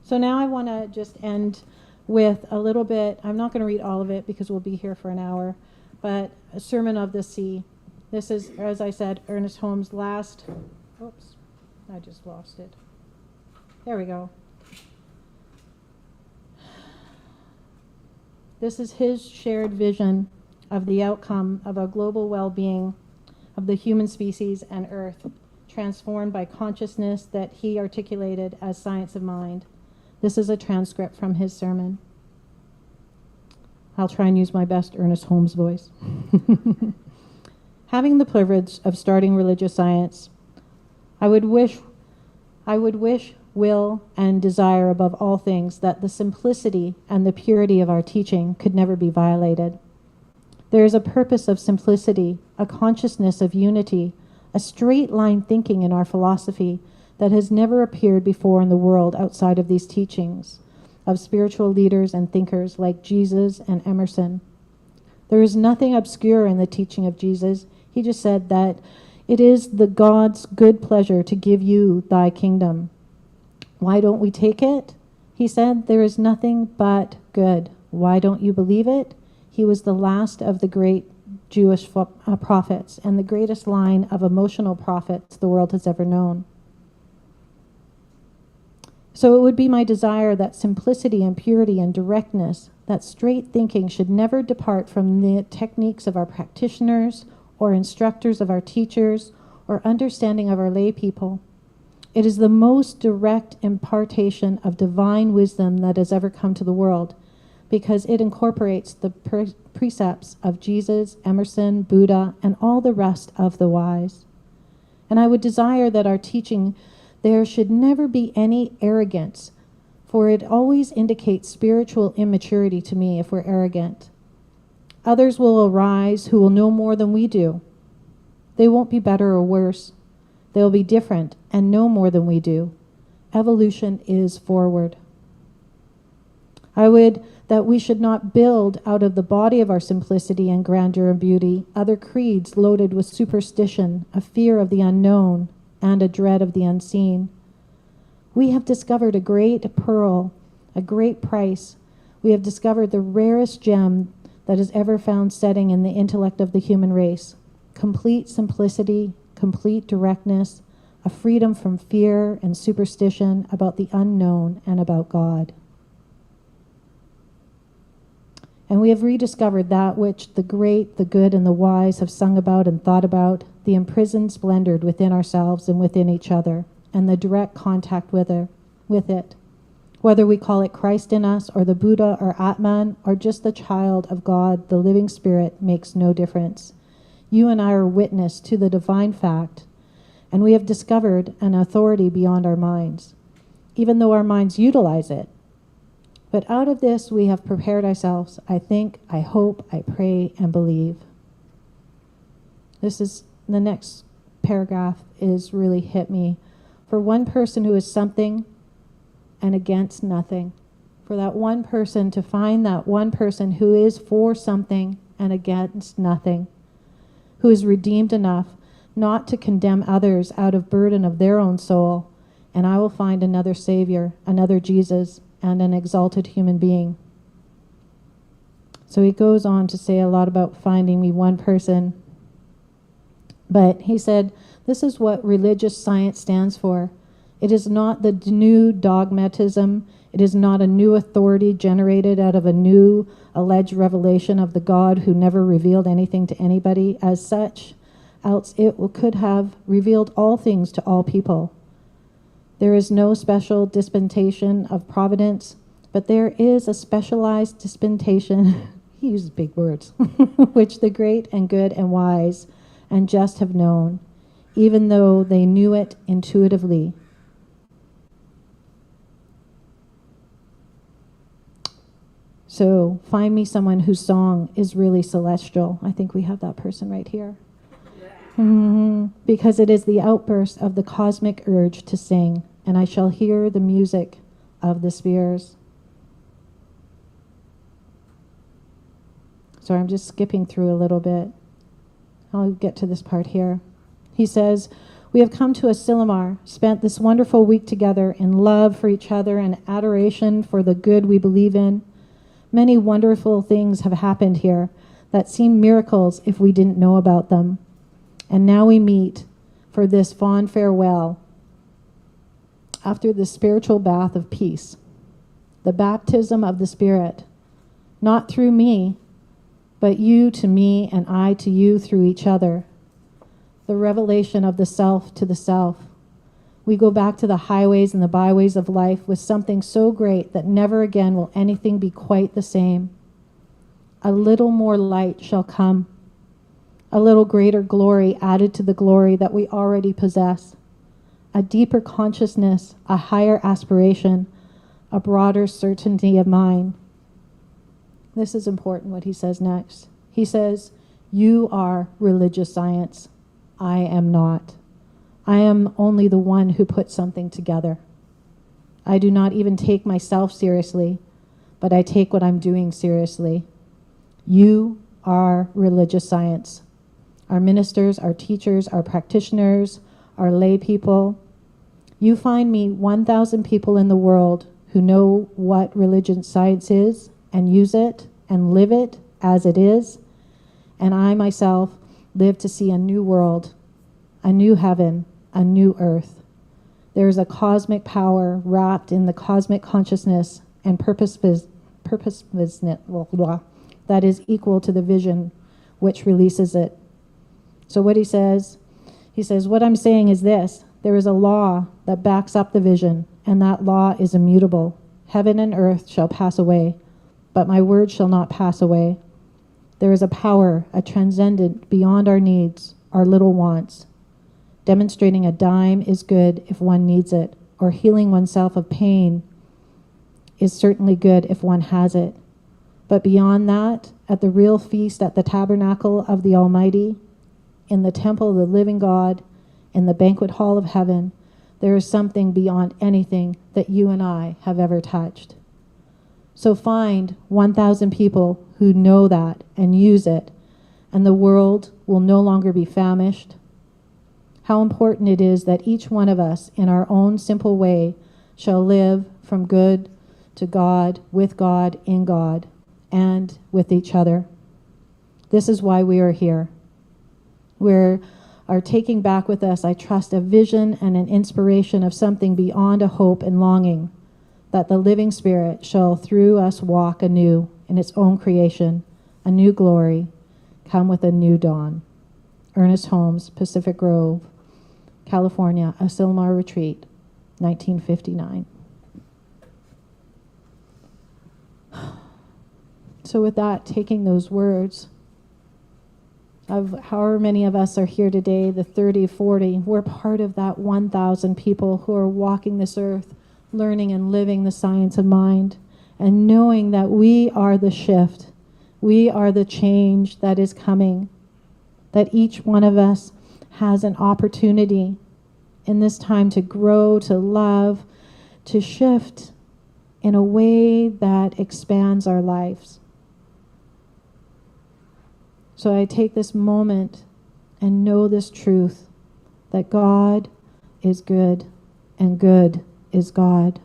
So now I want to just end with a little bit. I'm not going to read all of it because we'll be here for an hour, but a Sermon of the Sea. This is, as I said, Ernest Holmes' last, oops, I just lost it. There we go. This is his shared vision of the outcome of a global well-being of the human species and Earth, transformed by consciousness that he articulated as science of mind. This is a transcript from his sermon. I'll try and use my best Ernest Holmes voice. Having the privilege of starting religious science, I would wish, will, and desire above all things that the simplicity and the purity of our teaching could never be violated. There is a purpose of simplicity, a consciousness of unity, a straight line thinking in our philosophy that has never appeared before in the world outside of these teachings of spiritual leaders and thinkers like Jesus and Emerson. There is nothing obscure in the teaching of Jesus. He just said that it is the God's good pleasure to give you thy kingdom. Why don't we take it? He said, there is nothing but good. Why don't you believe it? He was the last of the great Jewish prophets and the greatest line of emotional prophets the world has ever known. So it would be my desire that simplicity and purity and directness, that straight thinking should never depart from the techniques of our practitioners or instructors of our teachers or understanding of our lay people. It is the most direct impartation of divine wisdom that has ever come to the world, because it incorporates the precepts of Jesus, Emerson, Buddha, and all the rest of the wise. And I would desire that our teaching, there should never be any arrogance, for it always indicates spiritual immaturity to me if we're arrogant. Others will arise who will know more than we do. They won't be better or worse. They'll be different and know more than we do. Evolution is forward. I would that we should not build out of the body of our simplicity and grandeur and beauty other creeds loaded with superstition, a fear of the unknown, and a dread of the unseen. We have discovered a great pearl, a great price. We have discovered the rarest gem that is ever found setting in the intellect of the human race. Complete simplicity, complete directness, a freedom from fear and superstition about the unknown and about God. And we have rediscovered that which the great, the good, and the wise have sung about and thought about, the imprisoned splendor within ourselves and within each other, and the direct contact with it. Whether we call it Christ in us, or the Buddha, or Atman, or just the child of God, the living spirit, makes no difference. You and I are witness to the divine fact, and we have discovered an authority beyond our minds, even though our minds utilize it. But out of this we have prepared ourselves, I think, I hope, I pray, and believe. This is, the next paragraph is really hit me. For one person who is something and against nothing. For that one person to find that one person who is for something and against nothing. Who is redeemed enough not to condemn others out of burden of their own soul. And I will find another Savior, another Jesus, and an exalted human being. So he goes on to say a lot about finding me one person. But he said, this is what religious science stands for. It is not the new dogmatism. It is not a new authority generated out of a new alleged revelation of the God who never revealed anything to anybody as such, else it could have revealed all things to all people. There is no special dispensation of providence, but there is a specialized dispensation, he uses big words, which the great and good and wise and just have known, even though they knew it intuitively. So find me someone whose song is really celestial. I think we have that person right here. Because it is the outburst of the cosmic urge to sing, and I shall hear the music of the spheres. Sorry, I'm just skipping through a little bit. I'll get to this part here. He says, we have come to Asilomar, spent this wonderful week together in love for each other and adoration for the good we believe in. Many wonderful things have happened here that seem miracles if we didn't know about them. And now we meet for this fond farewell after the spiritual bath of peace, the baptism of the Spirit, not through me, but you to me and I to you through each other, the revelation of the self to the self. We go back to the highways and the byways of life with something so great that never again will anything be quite the same. A little more light shall come, a little greater glory added to the glory that we already possess, a deeper consciousness, a higher aspiration, a broader certainty of mind. This is important what he says next. He says, you are religious science. I am not. I am only the one who puts something together. I do not even take myself seriously, but I take what I'm doing seriously. You are religious science. Our ministers, our teachers, our practitioners, our lay people. You find me 1,000 people in the world who know what religious science is and use it and live it as it is. And I myself live to see a new world, a new heaven, a new earth. There is a cosmic power wrapped in the cosmic consciousness and purposefulness that is equal to the vision which releases it. So what he says, what I'm saying is this: there is a law that backs up the vision, and that law is immutable. Heaven and earth shall pass away, but my word shall not pass away. There is a power, a transcendent beyond our needs, our little wants, demonstrating a dime is good if one needs it, or healing oneself of pain is certainly good if one has it. But beyond that, at the real feast at the tabernacle of the Almighty, in the temple of the living God, in the banquet hall of heaven, there is something beyond anything that you and I have ever touched. So find 1,000 people who know that and use it, and the world will no longer be famished. How important it is that each one of us, in our own simple way, shall live from good to God, in God, and with each other. This is why we are here. We are taking back with us, I trust, a vision and an inspiration of something beyond a hope and longing, that the living Spirit shall through us walk anew in its own creation, a new glory, come with a new dawn. Ernest Holmes, Pacific Grove, California, Asilomar Retreat, 1959. So with that, taking those words, of however many of us are here today, the 30, 40, we're part of that 1,000 people who are walking this earth, learning and living the science of mind, and knowing that we are the shift, we are the change that is coming, that each one of us has an opportunity in this time to grow, to love, to shift in a way that expands our lives. So I take this moment and know this truth, that God is good and good is God.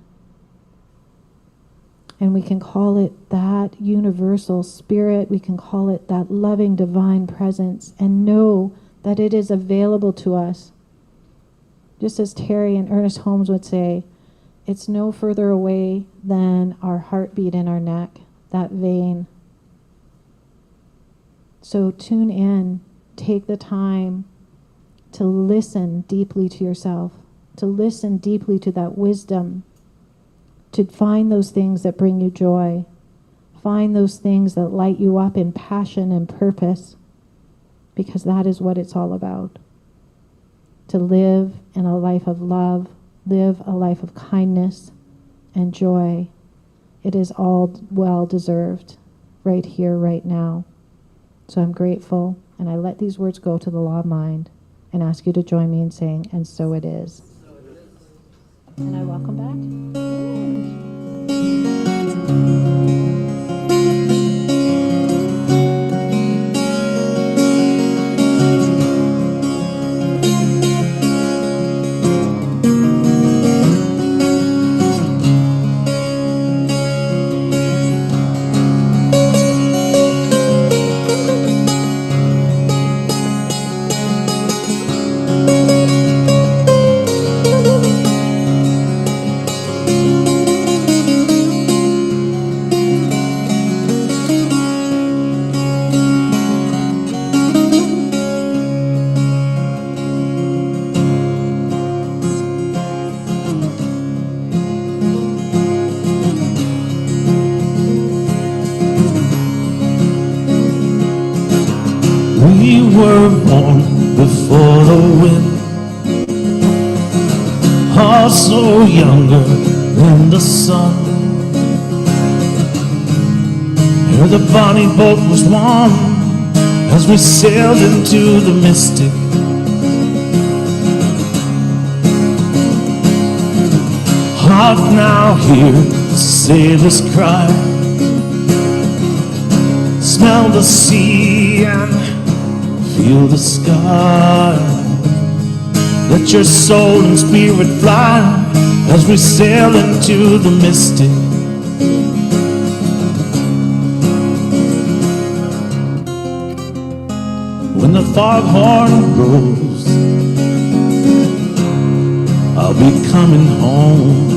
And we can call it that universal spirit, we can call it that loving divine presence, and know that it is available to us. Just as Terry and Ernest Holmes would say, it's no further away than our heartbeat in our neck, that vein. So tune in, take the time to listen deeply to yourself, to listen deeply to that wisdom, to find those things that bring you joy, find those things that light you up in passion and purpose, because that is what it's all about. To live in a life of love, live a life of kindness and joy It is all well deserved right here, right now. So I'm grateful, and I let these words go to the law of mind and ask you to join me in saying, and so it is. And I welcome back. We were born before the wind, also younger than the sun. Here the bonnie boat was warm as we sailed into the mystic. Hark now, hear the sailors cry, smell the sea and feel the sky. Let your soul and spirit fly as we sail into the mystic. When the foghorn blows, I'll be coming home.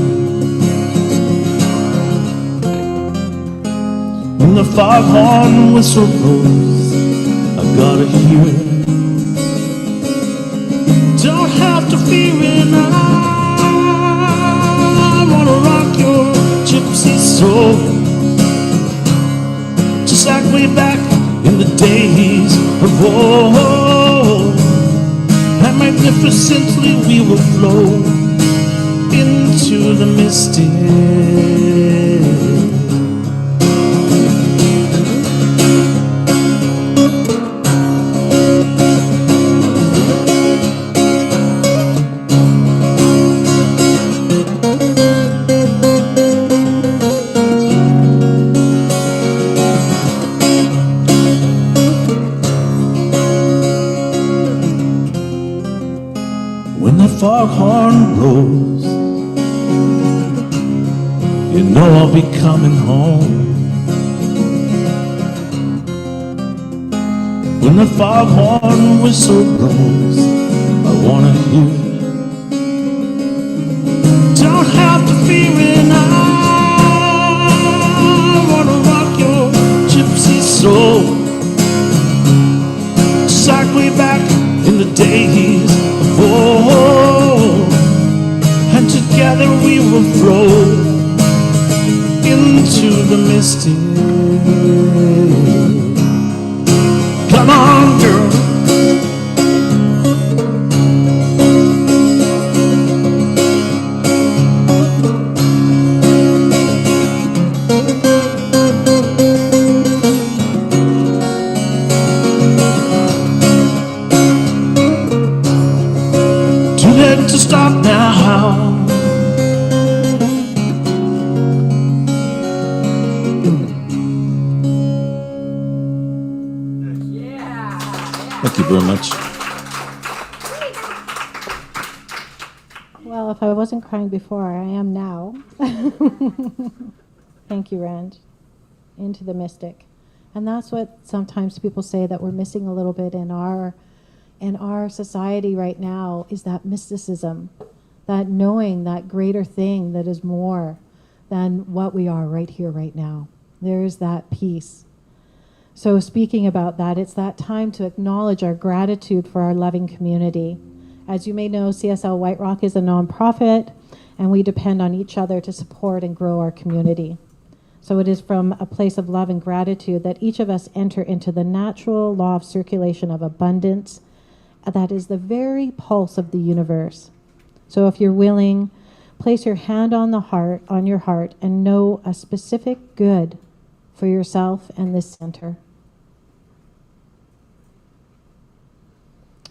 When the foghorn whistle blows, I gotta hear it. Don't have to fear it. I wanna rock your gypsy soul, just like way back in the days of old. And magnificently we will flow into the mystic. Foghorn blows, you know I'll be coming home. When the foghorn whistle blows, I wanna hear it. Don't have to fear it. I wanna rock your gypsy soul, just like way back in the days of old. And together we will flow into the mystic. Come on, girl. Too late to stop now. Thank you very much. Well, if I wasn't crying before, I am now. Thank you, Rand. Into the mystic. And that's what sometimes people say that we're missing a little bit in our society right now, is that mysticism, that knowing that greater thing that is more than what we are right here, right now. There is that peace. So speaking about that, it's that time to acknowledge our gratitude for our loving community. As you may know, CSL White Rock is a nonprofit, and we depend on each other to support and grow our community. So it is from a place of love and gratitude that each of us enter into the natural law of circulation of abundance. That is the very pulse of the universe. So if you're willing, Place your hand on your heart, and know a specific good for yourself and this center.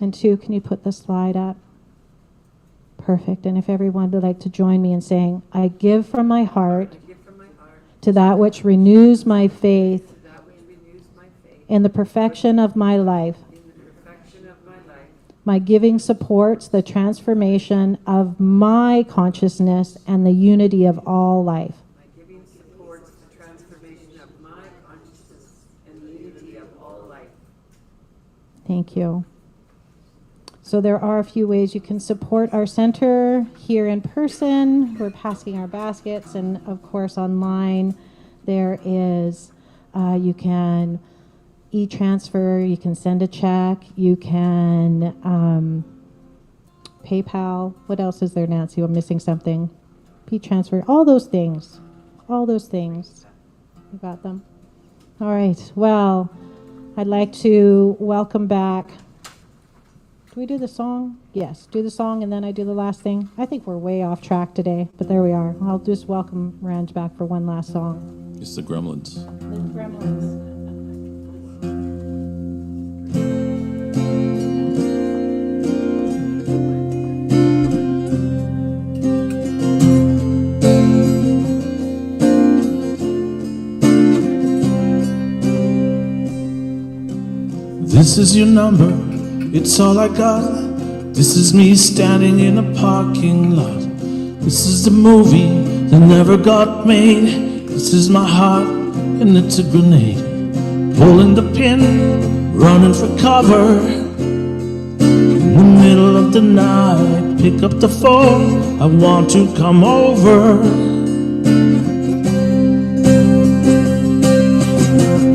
And 2, can you put the slide up? Perfect. And if everyone would like to join me in saying, I give from my heart to that which renews my faith in the perfection of my life. My giving supports the transformation of my consciousness and the unity of all life. My giving supports the transformation of my consciousness and the unity of all life. Thank you. So there are a few ways you can support our center here in person. We're passing our baskets, and of course online there is, you can e-transfer, you can send a check, you can PayPal. What else is there, Nancy? I'm missing something. P-transfer, all those things. All those things. You got them? All right. Well, I'd like to welcome back. Do we do the song? Yes, do the song and then I do the last thing. I think we're way off track today, but there we are. I'll just welcome Ranj back for one last song. It's the Gremlins. The Gremlins. This is your number, it's all I got. This is me standing in a parking lot. This is the movie that never got made. This is my heart and it's a grenade. Pulling the pin, running for cover. In the middle of the night, pick up the phone, I want to come over.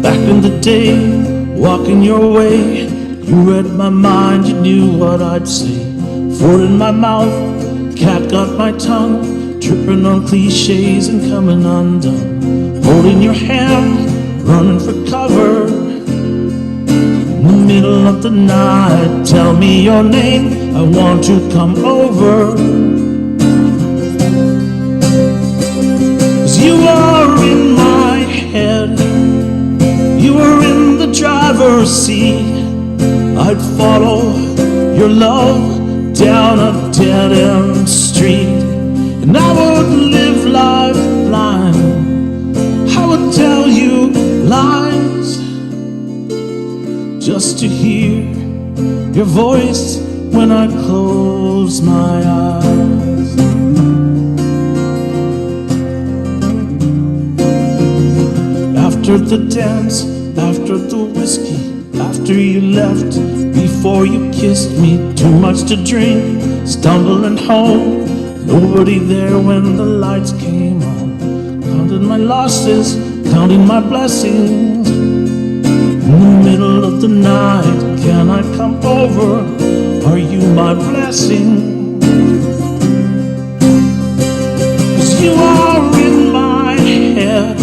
Back in the day, walking your way, you read my mind, you knew what I'd say. Foot in my mouth, cat got my tongue, tripping on cliches and coming undone. Holding your hand, running for cover. In the middle of the night, tell me your name, I want to come over. 'Cause you are in my head, you are in the driver's seat. I'd follow your love down a dead-end street, and I would live life blind. I would tell you lies just to hear your voice when I close my eyes. After the dance, after the whiskey, after you left, before you kissed me, too much to drink, stumbling home, nobody there when the lights came on. Counting my losses, counting my blessings. In the middle of the night, can I come over? Are you my blessing? 'Cause you are in my head,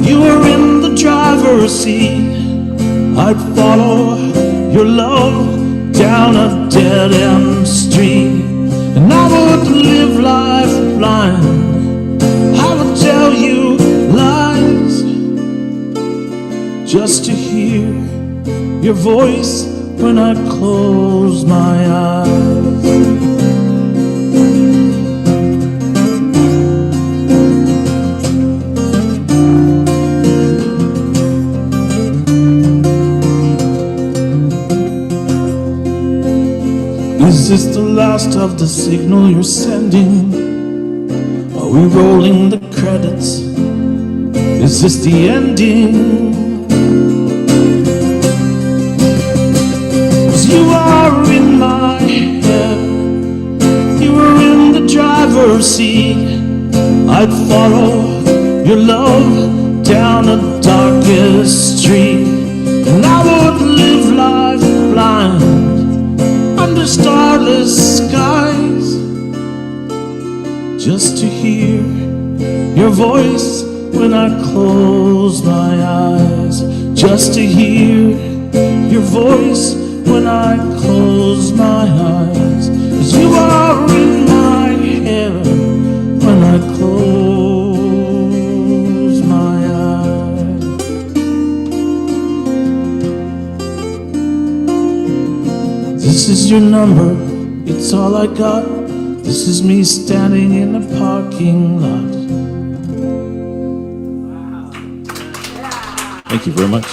you are in the driver's seat. I'd follow your love down a dead-end street, and I would live life blind. I would tell you lies just to hear your voice when I close my eyes. Is this the last of the signal you're sending? Are we rolling the credits? Is this the ending? 'Cause you are in my head, you are in the driver's seat. I'd follow your love down a darkest street, and I would live life blind under starless skies just to hear your voice when I close my eyes. Just to hear your voice when I close my eyes. 'Cause you are in my head, I close my eyes. This is your number, it's all I got. This is me standing in a parking lot. Thank you very much.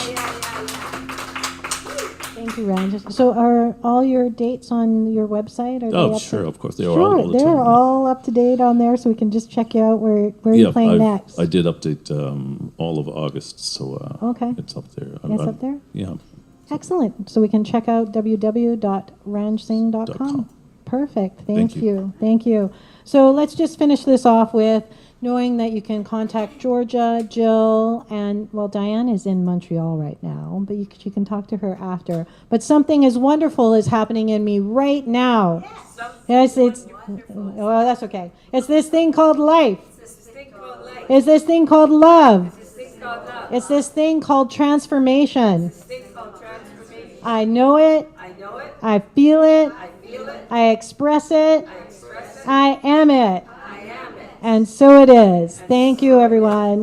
Thank you, Rand. So are all your dates on your website? Are they Oh, up sure, to- of course, they are all Sure, the time. they're all up to date on there, so we can just check you out where you're playing next. I did update all of August, so Okay. it's up there. It's up there? Yeah. Excellent. So we can check out www.ranjsing.com. .com. Perfect. Thank Thank you. you. Thank you. So let's just finish this off with knowing that you can contact Georgia, Jill, and, well, Diane is in Montreal right now, but you can talk to her after. But something as wonderful is happening in me right now. Yes, it's, well, that's okay. It's this thing called life. It's this thing called love. It's this thing called transformation. I know it. I feel it. I express it. I am it. And so it is. Thank you, everyone.